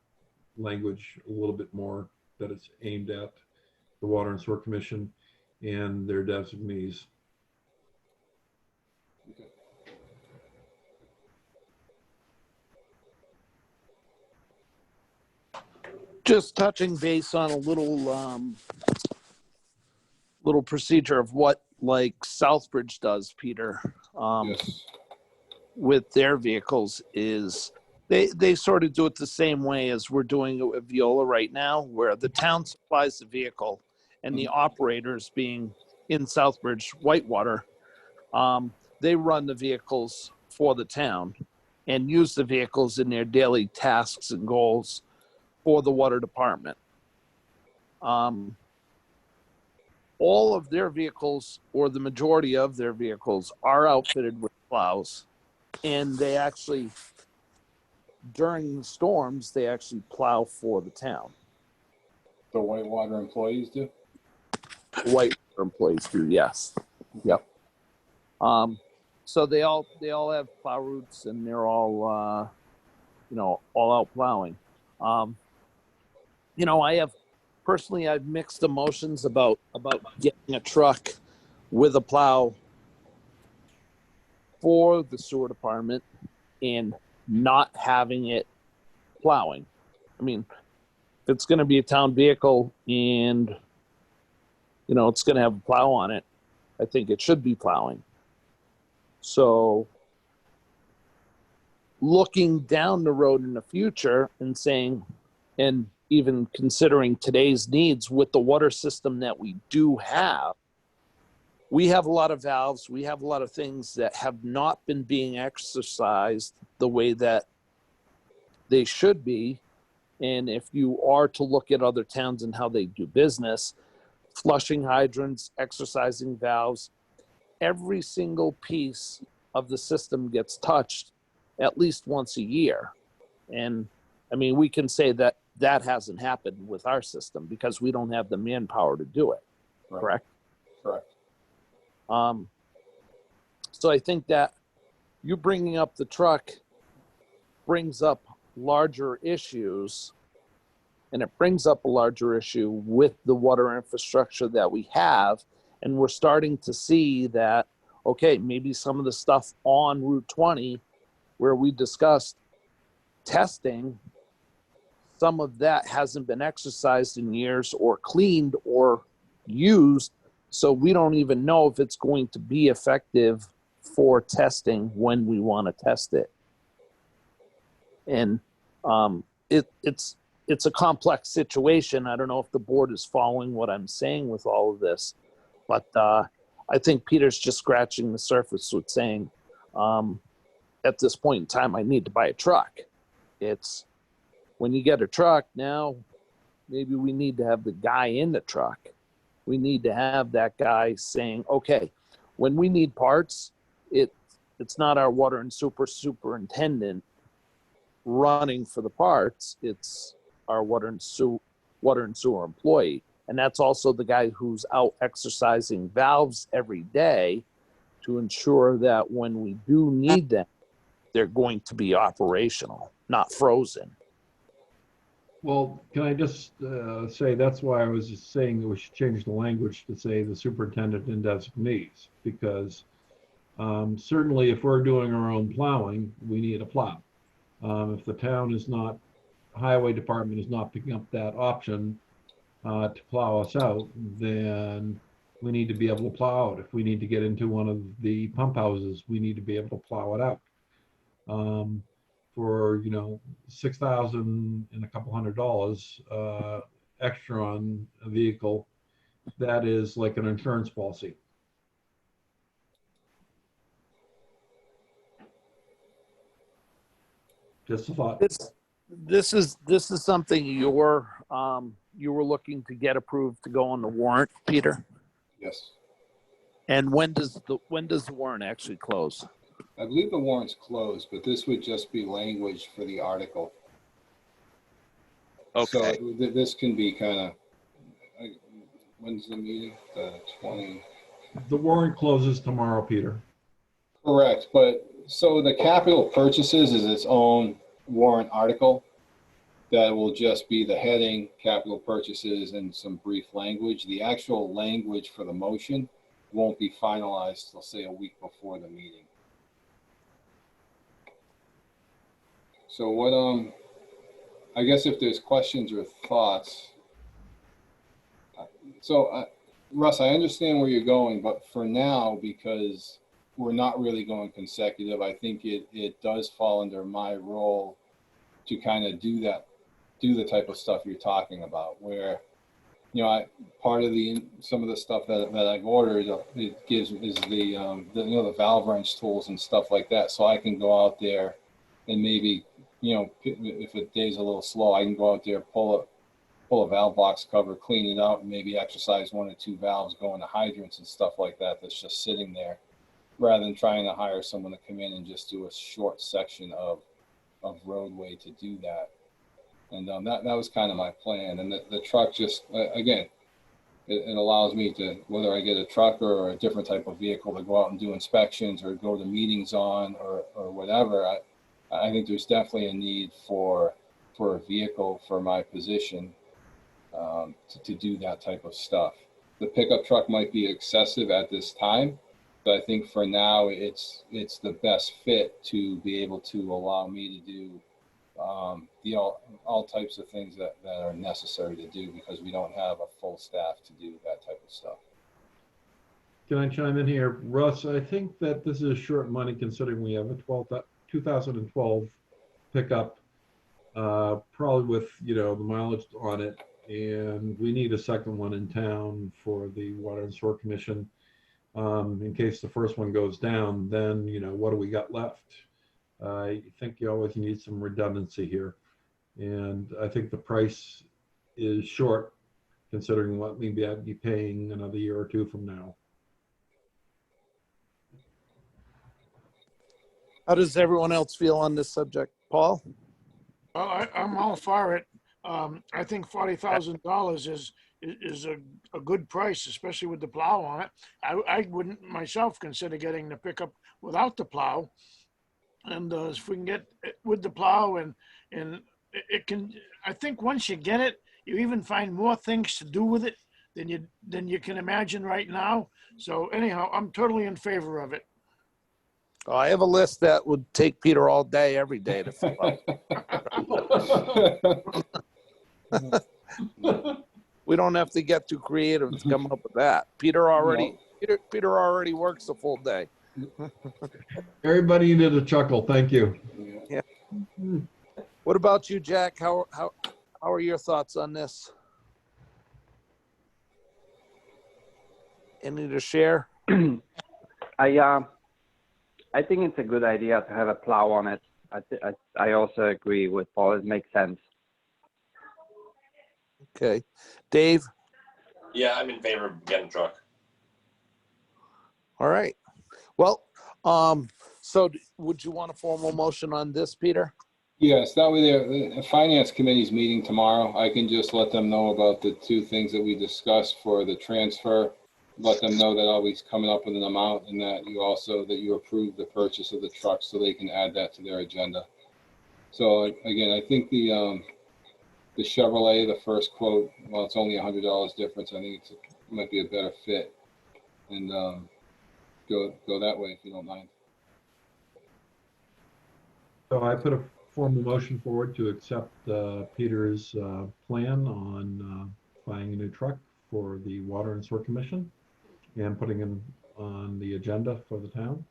language a little bit more, that it's aimed at the Water and Sewer Commission and their designees. Okay. Just touching base on a little procedure of what like Southbridge does, Peter, Yes. with their vehicles is they sort of do it the same way as we're doing it with Viola right now, where the town supplies the vehicle and the operators, being in Southbridge, Whitewater, they run the vehicles for the town and use the vehicles in their daily tasks and goals for the water department. All of their vehicles, or the majority of their vehicles, are outfitted with plows, and they actually, during the storms, they actually plow for the town. The Whitewater employees do? White employees do, yes. Yep. So they all have plow routes, and they're all all out plowing. I've mixed emotions about getting a truck with a plow for the sewer department and not having it plowing. I mean, if it's going to be a town vehicle and it's going to have a plow on it, I think it should be plowing. So looking down the road in the future and saying, and even considering today's needs with the water system that we do have, we have a lot of valves, we have a lot of things that have not been being exercised the way that they should be. And if you are to look at other towns and how they do business, flushing hydrants, exercising valves, every single piece of the system gets touched at least once a year. And I mean, we can say that that hasn't happened with our system because we don't have the manpower to do it. Right. Correct? Correct. So I think that you bringing up the truck brings up larger issues, and it brings up a larger issue with the water infrastructure that we have. And we're starting to see that, okay, maybe some of the stuff on Route 20 where we discussed testing, some of that hasn't been exercised in years or cleaned or used. So we don't even know if it's going to be effective for testing when we want to test it. And it's a complex situation. I don't know if the board is following what I'm saying with all of this, but I think Peter's just scratching the surface with saying, at this point in time, I need to buy a truck. It's when you get a truck now, maybe we need to have the guy in the truck. We need to have that guy saying, okay, when we need parts, it's not our water and superintendent running for the parts. It's our water and sewer employee. And that's also the guy who's out exercising valves every day to ensure that when we do need them, they're going to be operational, not frozen. Well, can I just say that's why I was just saying that we should change the language to say the superintendent and designees, because certainly if we're doing our own plowing, we need a plow. If the town is not, highway department is not picking up that option to plow us out, then we need to be able to plow out. If we need to get into one of the pump houses, we need to be able to plow it out. For $6,000 and a couple $100 extra on a vehicle, that is like an insurance policy. Just a thought. This is something you were looking to get approved to go on the warrant, Peter? Yes. And when does the warrant actually close? I believe the warrant's closed, but this would just be language for the article. Okay. So this can be kind of, when's the meeting? The 20. The warrant closes tomorrow, Peter. Correct, but so the capital purchases is its own warrant article that will just be the heading, capital purchases, and some brief language. The actual language for the motion won't be finalized till, say, a week before the meeting. So what, I guess if there's questions or thoughts. So Russ, I understand where you're going, but for now, because we're not really going consecutive, I think it does fall under my role to kind of do the type of stuff you're talking about, where, you know, part of some of the stuff that I've ordered, it gives is the valve wrench tools and stuff like that. So I can go out there and maybe, you know, if a day's a little slow, I can go out there, pull a valve box cover, clean it out, and maybe exercise 1 or 2 valves, go into hydrants and stuff like that that's just sitting there, rather than trying to hire someone to come in and just do a short section of roadway to do that. And that was kind of my plan. And the truck just, again, it allows me to, whether I get a truck or a different type of vehicle, to go out and do inspections or go to meetings on or whatever. I think there's definitely a need for a vehicle for my position to do that type of stuff. The pickup truck might be excessive at this time, but I think for now it's the best fit to be able to allow me to do all types of things that are necessary to do, because we don't have a full staff to do that type of stuff. Can I chime in here? Russ, I think that this is short money considering we have a 2012 pickup, probably with, you know, the mileage on it, and we need a second one in town for the Water and Sewer Commission. In case the first one goes down, then, you know, what do we got left? I think you always need some redundancy here. And I think the price is short considering what maybe I'd be paying another year or 2 from now. How does everyone else feel on this subject? Paul? Well, I'm all for it. I think $40,000 is a good price, especially with the plow on it. I wouldn't myself consider getting the pickup without the plow. And if we can get it with the plow, and it can, I think once you get it, you even find more things to do with it than you can imagine right now. So anyhow, I'm totally in favor of it. Oh, I have a list that would take Peter all day, every day to fill out. We don't have to get too creative to come up with that. Peter already works a full day. Everybody did a chuckle. Thank you. Yeah. What about you, Jack? How are your thoughts on this? Any to share? I think it's a good idea to have a plow on it. I also agree with Paul. It makes sense. Okay. Dave? Yeah, I'm in favor of getting a truck. All right. Well, so would you want a formal motion on this, Peter? Yes, that way the finance committee's meeting tomorrow. I can just let them know about the 2 things that we discussed for the transfer. Let them know that I'll be coming up with an amount, and that you approve the purchase of the truck, so they can add that to their agenda. So again, I think the Chevrolet, the first quote, well, it's only $100 difference. I think it might be a better fit, and go that way if you don't mind. So I put a formal motion forward to accept Peter's plan on buying a new truck for the Water and Sewer Commission and putting him on the agenda for the town.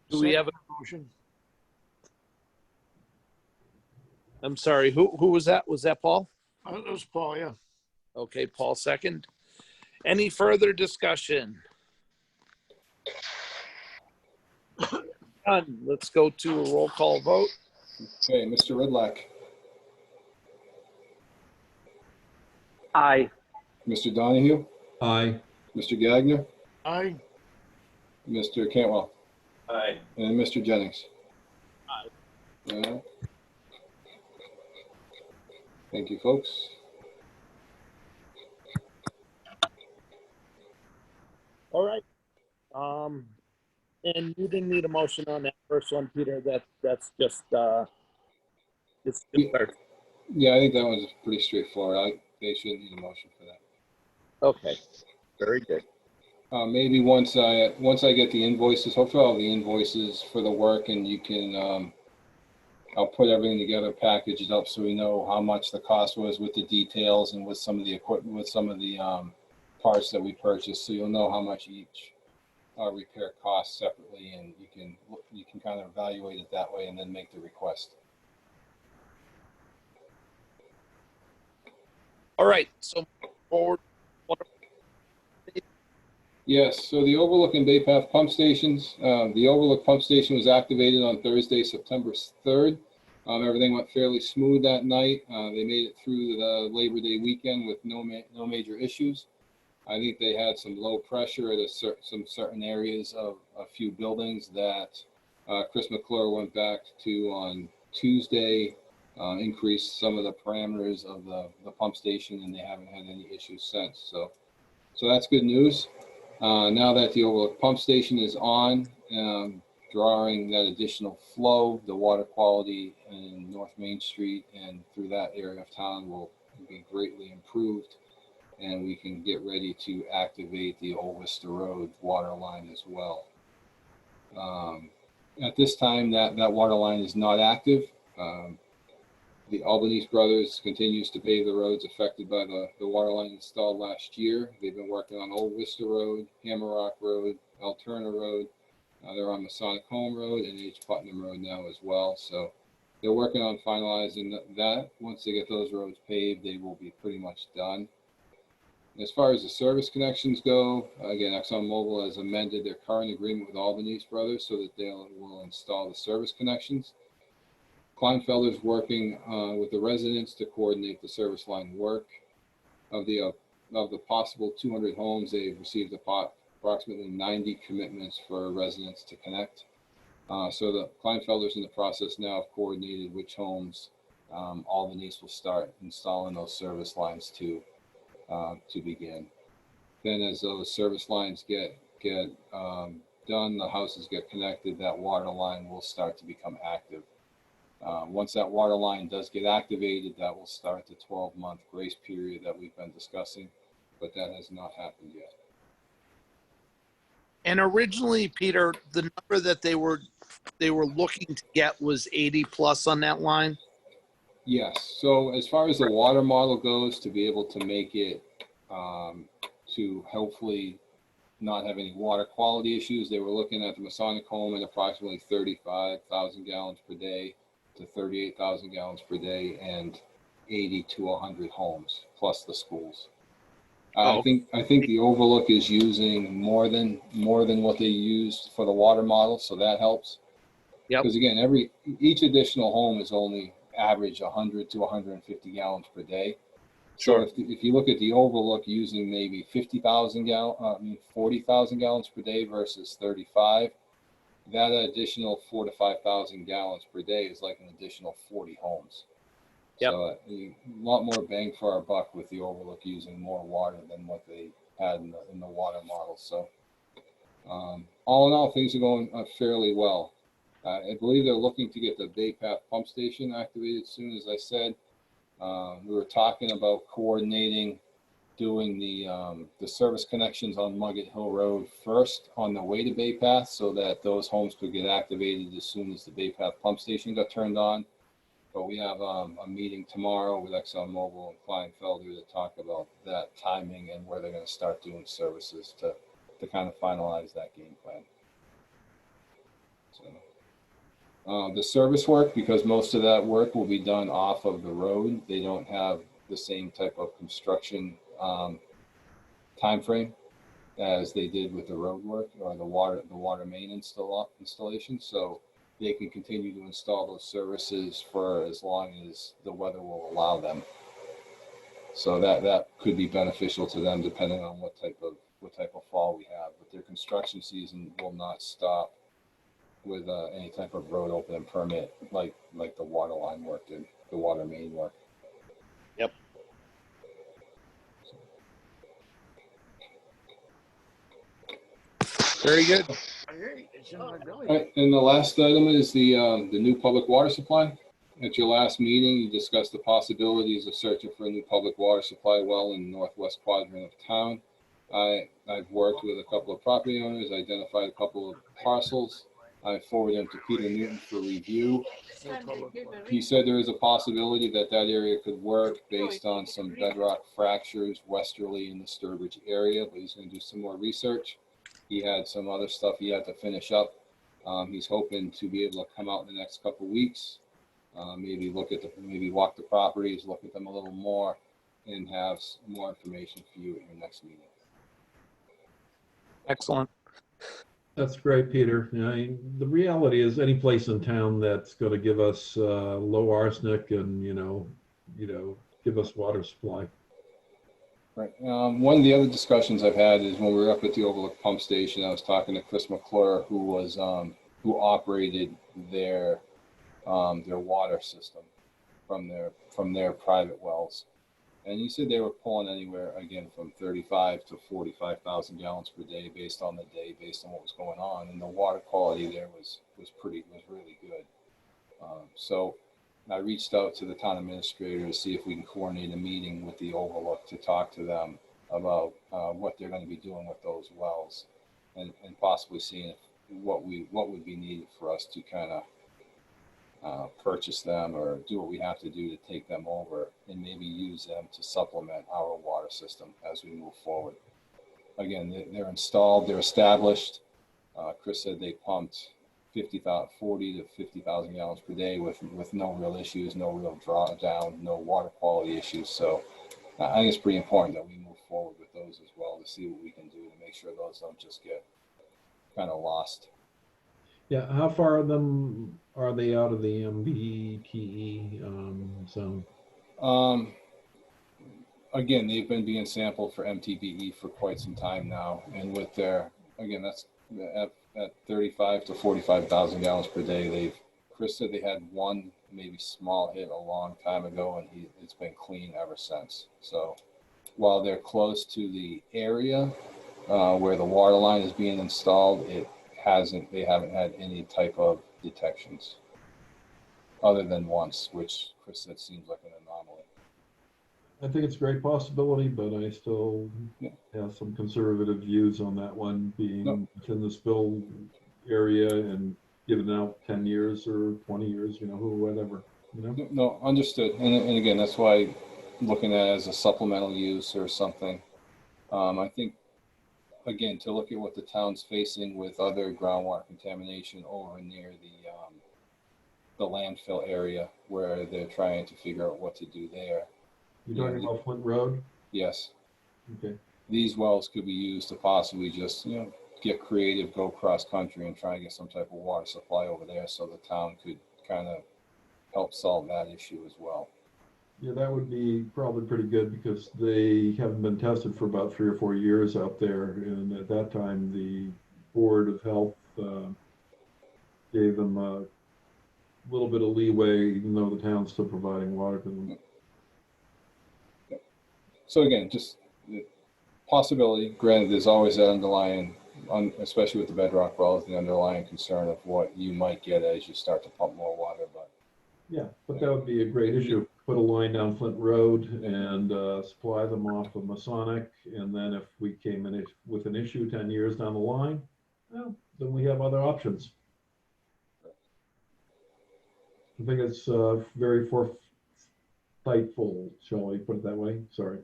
Do we have a motion? I'm sorry, who was that? Was that Paul? It was Paul, yeah. Okay, Paul second. Any further discussion? None. Let's go to a roll call vote. Okay, Mr. Ridlack, Aye. Mr. Donahue, Aye. Mr. Gagner, Aye. Mr. Cantwell, Aye. and Mr. Jennings. Aye. All right. Thank you, folks. All right. And you didn't need a motion on that first one, Peter. That's just it's Yeah. clear. Yeah, I think that one's pretty straightforward. They shouldn't need a motion for that. Okay. Very good. Maybe once I get the invoices, hopefully all the invoices for the work, and you can, I'll put everything together, package it up so we know how much the cost was with the details and with some of the equipment, with some of the parts that we purchased, so you'll know how much each repair costs separately, and you can kind of evaluate it that way and then make the request. All right. So forward. Yes, so the Overlook and Bay Path pump stations, the Overlook pump station was activated on Thursday, September 3rd. Everything went fairly smooth that night. They made it through the Labor Day weekend with no major issues. I think they had some low pressure at some certain areas of a few buildings that Chris McClure went back to on Tuesday, increased some of the parameters of the pump station, and they haven't had any issues since. So that's good news. Now that the Overlook pump station is on, drawing that additional flow, the water quality in North Main Street and through that area of town will be greatly improved, and we can get ready to activate the Old Worcester Road water line as well. At this time, that water line is not active. The Albanese Brothers continues to pave the roads affected by the water line installed last year. They've been working on Old Worcester Road, Hammerrock Road, Alterna Road. They're on Masonic Home Road and H. Putnam Road now as well. So they're working on finalizing that. Once they get those roads paved, they will be pretty much done. As far as the service connections go, again, ExxonMobil has amended their current agreement with Albanese Brothers so that they will install the service connections. Kleinfelder's working with the residents to coordinate the service line work. Of the possible 200 homes, they've received approximately 90 commitments for residents to connect. So the Kleinfelder's in the process now of coordinating which homes Albanese will start installing those service lines to begin. Then as those service lines get done, the houses get connected, that water line will start to become active. Once that water line does get activated, that will start the 12-month grace period that we've been discussing, but that has not happened yet. And originally, Peter, the number that they were looking to get was 80 plus on that line. Yes. So as far as the water model goes, to be able to make it to hopefully not have any water quality issues, they were looking at the Masonic Home at approximately 35,000 gallons per day to 38,000 gallons per day, and 80 to 100 homes plus the schools. I think the Overlook is using more than what they used for the water model, so that helps. Yep. Because again, each additional home is only average 100 to 150 gallons per day. Sure. So if you look at the Overlook using maybe 40,000 gallons per day versus 35, that additional 4,000 to 5,000 gallons per day is like an additional 40 homes. Yep. So a lot more bang for our buck with the Overlook using more water than what they had in the water model. So all in all, things are going fairly well. I believe they're looking to get the Bay Path pump station activated soon, as I said. We were talking about coordinating doing the service connections on Mugget Hill Road first on the way to Bay Path, so that those homes could get activated as soon as the Bay Path pump station got turned on. But we have a meeting tomorrow with ExxonMobil and Kleinfelder to talk about that timing and where they're going to start doing services to kind of finalize that game plan. So the service work, because most of that work will be done off of the road, they don't have the same type of construction time frame as they did with the road work or the water main installation. So they can continue to install those services for as long as the weather will allow them. So that could be beneficial to them depending on what type of fall we have. But their construction season will not stop with any type of road opening permit like the water line work did, the water main work. Yep. Very good. All right, and the last item is the new public water supply. At your last meeting, you discussed the possibilities of searching for a new public water supply well in the northwest quadrant of town. I've worked with a couple of property owners, identified a couple of parcels. I forwarded them to Peter Newton for review. He said there is a possibility that area could work based on some bedrock fractures westerly in the Sturbridge area, but he's going to do some more research. He had some other stuff he had to finish up. He's hoping to be able to come out in the next couple of weeks. Maybe walk the properties, look at them a little more, and have more information for you at your next meeting. Excellent. That's great, Peter. The reality is any place in town that's going to give us low arsenic and, give us water supply. Right. One of the other discussions I've had is when we were up at the Overlook Pump Station, I was talking to Chris McClure, who operated their water system from their private wells, and he said they were pulling anywhere again from 35 to 45,000 gallons per day based on the day, based on what was going on, and the water quality there was really good. So I reached out to the town administrator to see if we can coordinate a meeting with the Overlook to talk to them about what they're going to be doing with those wells, and possibly seeing what would be needed for us to kind of purchase them or do what we have to do to take them over and maybe use them to supplement our water system as we move forward. Again, they're installed, they're established. Chris said they pumped 40 to 50,000 gallons per day with no real issues, no real drawdown, no water quality issues. So I think it's pretty important that we move forward with those as well to see what we can do to make sure those don't just get kind of lost. Yeah, how far of them are they out of the MBTE zone? Again, they've been being sampled for MTBE for quite some time now, and with that's at 35 to 45,000 gallons per day. Chris said they had one maybe small hit a long time ago, and it's been clean ever since. So while they're close to the area where the water line is being installed, they haven't had any type of detections other than once, which Chris said seems like an anomaly. I think it's a great possibility, but I still have some conservative views on that one being within the spill area and given out 10 years or 20 years, whatever. No, understood. And again, that's why looking at it as a supplemental use or something. I think, again, to look at what the town's facing with other groundwater contamination over near the landfill area where they're trying to figure out what to do there. You're talking about Flint Road? Yes. Okay. These wells could be used to possibly just, get creative, go cross country and try and get some type of water supply over there so the town could kind of help solve that issue as well. Yeah, that would be probably pretty good because they haven't been tested for about 3 or 4 years out there. And at that time, the Board of Health gave them a little bit of leeway, even though the town's still providing water to them. So again, just the possibility, granted, there's always that underlying, especially with the bedrock wells, the underlying concern of what you might get as you start to pump more water. But yeah, but that would be a great issue. Put a line down Flint Road and supply them off of Masonic. And then if we came in with an issue 10 years down the line, well, then we have other options. I think it's very foresightful, shall we put it that way? Sorry.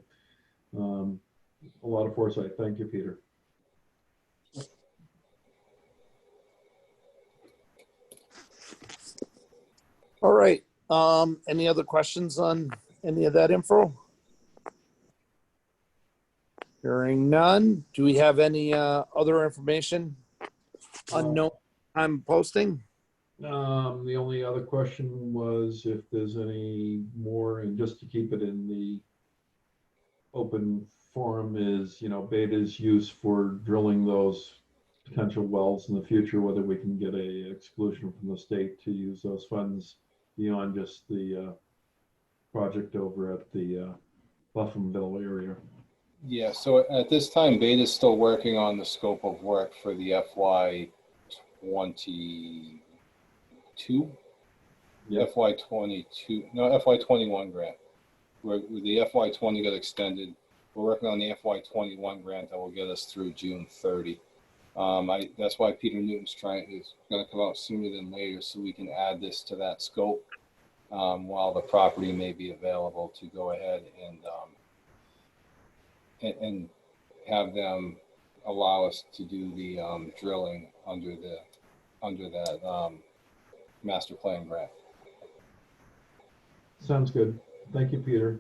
A lot of foresight. Thank you, Peter. All right. Any other questions on any of that info? Hearing none. Do we have any other information? Unknown time posting? The only other question was if there's any more, and just to keep it in the open forum, is, Beta's use for drilling those potential wells in the future, whether we can get a exclusion from the state to use those funds beyond just the project over at the Buffinville area. Yeah, so at this time, Beta's still working on the scope of work for the FY 22, Yep. FY 22, no, FY 21 grant. Where the FY 20 got extended. We're working on the FY 21 grant that will get us through June 30. That's why Peter Newton's is going to come out sooner than later, so we can add this to that scope while the property may be available to go ahead and have them allow us to do the drilling under that master plan grant. Sounds good. Thank you, Peter.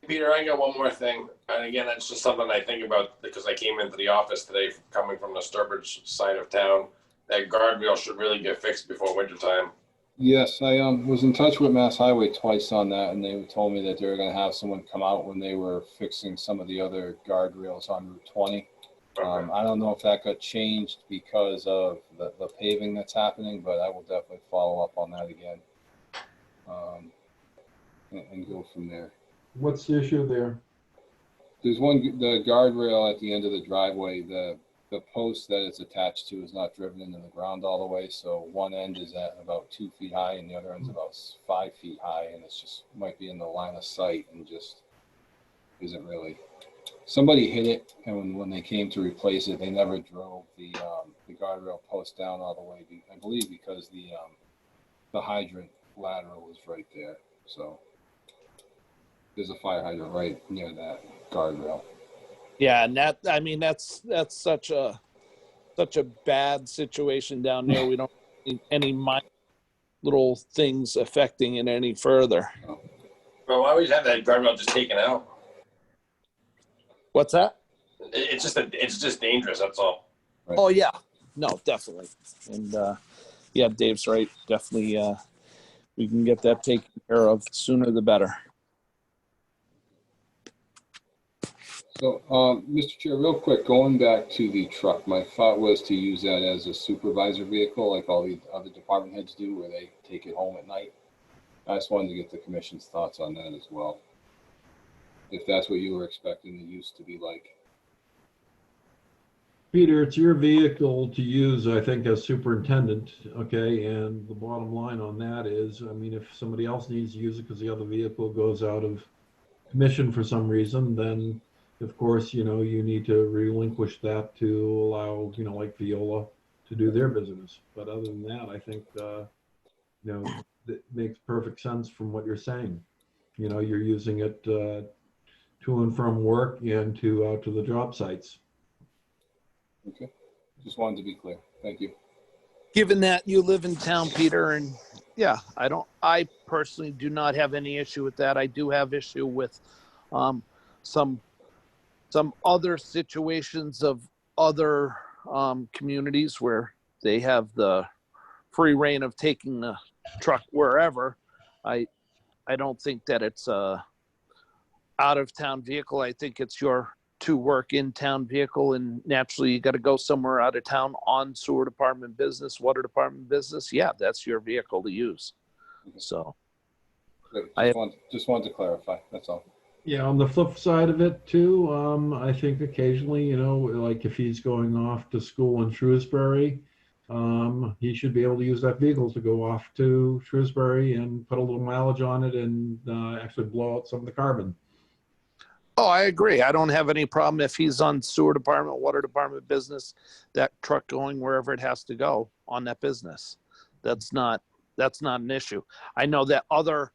Peter, I got one more thing. And again, that's just something I think about because I came into the office today coming from the Sturbridge side of town. That guardrail should really get fixed before wintertime. Yes, I was in touch with Mass Highway twice on that, and they told me that they were going to have someone come out when they were fixing some of the other guardrails on Route 20. Okay. I don't know if that got changed because of the paving that's happening, but I will definitely follow up on that again and go from there. What's the issue there? There's the guardrail at the end of the driveway. The post that it's attached to is not driven into the ground all the way. So one end is at about 2 feet high and the other end's about 5 feet high. And it's just might be in the line of sight and just isn't really. Somebody hit it, and when they came to replace it, they never drove the guardrail post down all the way. I believe because the hydrant lateral was right there. So there's a fire hydrant right near that guardrail. Yeah, and that's such a bad situation down there. We don't need any minor little things affecting it any further. Well, why would you have that guardrail just taken out? What's that? It's just dangerous. That's all. Right. Oh yeah, no, definitely. And yeah, Dave's right. Definitely, we can get that taken care of sooner the better. So, Mr. Chair, real quick, going back to the truck, my thought was to use that as a supervisor vehicle like all the other department heads do where they take it home at night. I just wanted to get the commission's thoughts on that as well. If that's what you were expecting the use to be like. Peter, it's your vehicle to use, I think, as superintendent, okay? And the bottom line on that is, I mean, if somebody else needs to use it because the other vehicle goes out of commission for some reason, then of course, you need to relinquish that to allow, like Viola to do their business. But other than that, I think, it makes perfect sense from what you're saying. You're using it to and from work and to the job sites. Okay, just wanted to be clear. Thank you. Given that you live in town, Peter, and yeah, I personally do not have any issue with that. I do have issue with some other situations of other communities where they have the free reign of taking the truck wherever. I don't think that it's a out of town vehicle. I think it's your to work in town vehicle, and naturally you got to go somewhere out of town on sewer department business, water department business. Yeah, that's your vehicle to use. So Great. Just wanted to clarify. That's all. Yeah, on the flip side of it too, I think occasionally, like if he's going off to school in Shrewsbury, he should be able to use that vehicle to go off to Shrewsbury and put a little mileage on it and actually blow out some of the carbon. Oh, I agree. I don't have any problem if he's on sewer department, water department business, that truck going wherever it has to go on that business. That's not an issue. I know that other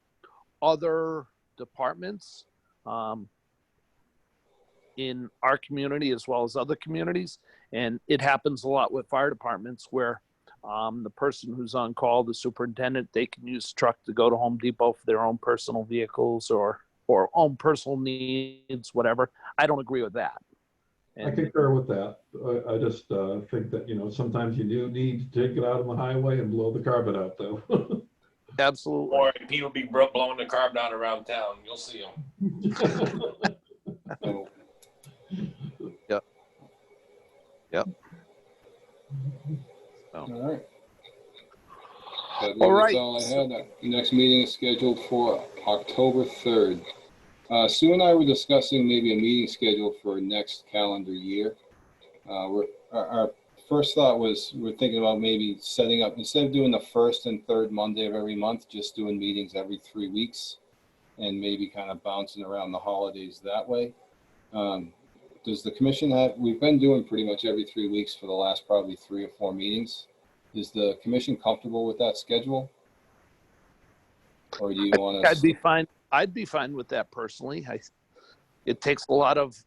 departments in our community as well as other communities, and it happens a lot with fire departments where the person who's on call, the superintendent, they can use the truck to go to Home Depot for their own personal vehicles or own personal needs, whatever. I don't agree with that. I concur with that. I just think that, sometimes you do need to take it out on the highway and blow the carpet out, though. Absolutely. Or Pete will be blowing the carb down around town. You'll see him. So, Yep. all right. I believe All that's right. all I had. The next meeting is scheduled for October 3rd. Sue and I were discussing maybe a meeting schedule for next calendar year. Our first thought was we're thinking about maybe setting up, instead of doing the first and third Monday of every month, just doing meetings every 3 weeks and maybe kind of bouncing around the holidays that way. Does the commission we've been doing pretty much every 3 weeks for the last probably 3 or 4 meetings. Is the commission comfortable with that schedule? Or do you want to? I'd be fine. I'd be fine with that personally. It takes a lot of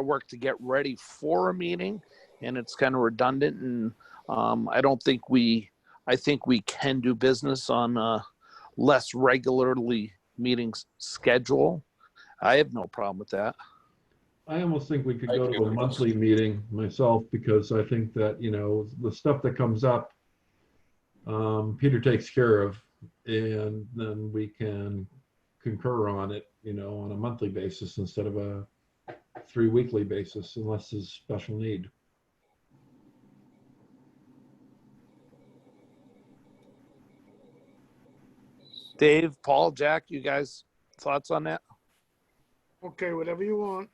work to get ready for a meeting, and it's kind of redundant. And I think we can do business on a less regularly meetings schedule. I have no problem with that. I almost think we could go to a monthly meeting myself, because I think that, the stuff that comes up, Peter takes care of, and then we can concur on it, on a monthly basis instead of a 3 weekly basis, unless there's special need. Dave, Paul, Jack, you guys, thoughts on that? Okay, whatever you want.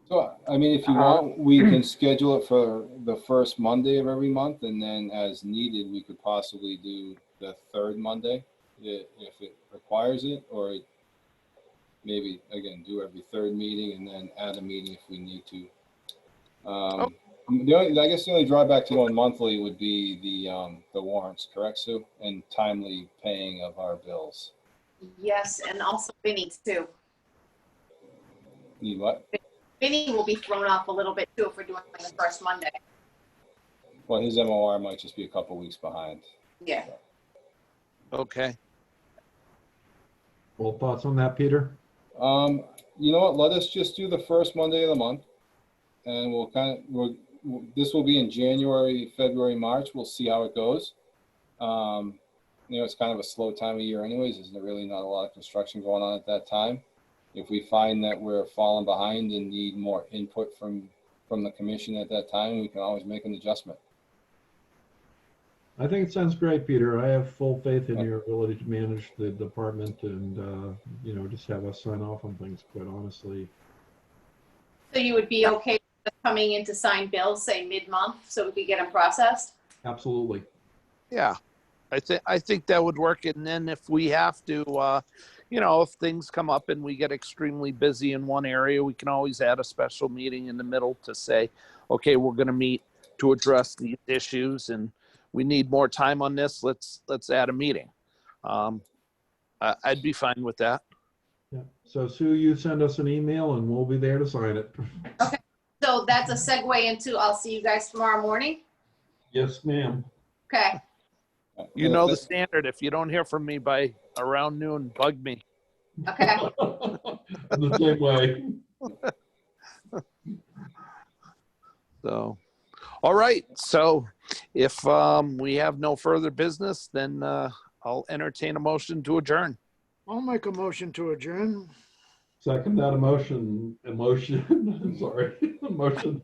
So, I mean, if you want, we can schedule it for the first Monday of every month, and then as needed, we could possibly do the third Monday if it requires it, or maybe, again, do every third meeting and then add a meeting if we need to. I guess the only drawback to going monthly would be the warrants, correct, Sue? And timely paying of our bills. Yes, and also Vinny too. Need what? Vinny will be thrown off a little bit too if we're doing the first Monday. Well, his MOR might just be a couple weeks behind. Yeah. Okay. Well, thoughts on that, Peter? You know what? Let us just do the first Monday of the month, and this will be in January, February, March. We'll see how it goes. It's kind of a slow time of year anyways. There's really not a lot of construction going on at that time. If we find that we're falling behind and need more input from the commission at that time, we can always make an adjustment. I think it sounds great, Peter. I have full faith in your ability to manage the department and, just have us sign off on things, quite honestly. So you would be okay with coming in to sign bills, say mid-month, so we could get them processed? Absolutely. Yeah. I think that would work. And then if we have to, if things come up and we get extremely busy in one area, we can always add a special meeting in the middle to say, okay, we're going to meet to address these issues and we need more time on this. Let's add a meeting. I'd be fine with that. Yeah. So Sue, you send us an email and we'll be there to sign it. Okay. So that's a segue into, I'll see you guys tomorrow morning. Yes, ma'am. Okay. You know the standard. If you don't hear from me by around noon, bug me. Okay. The same way. So, all right. So if we have no further business, then I'll entertain a motion to adjourn. I'll make a motion to adjourn. Second that emotion. Sorry, emotion.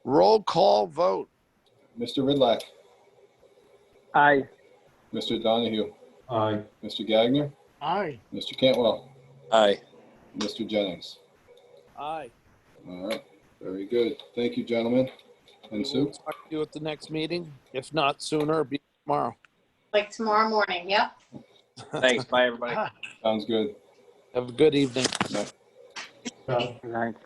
Roll call vote. Mr. Ridlack, Aye. Mr. Donahue, Aye. Mr. Gagner, Aye. Mr. Cantwell, Aye. Mr. Jennings. Aye. All right, very good. Thank you, gentlemen. And Sue? We'll talk to you at the next meeting. If not sooner, it'll be tomorrow. Like tomorrow morning, yep. Thanks. Bye, everybody. Sounds good. Have a good evening. Night. Aye. Good night.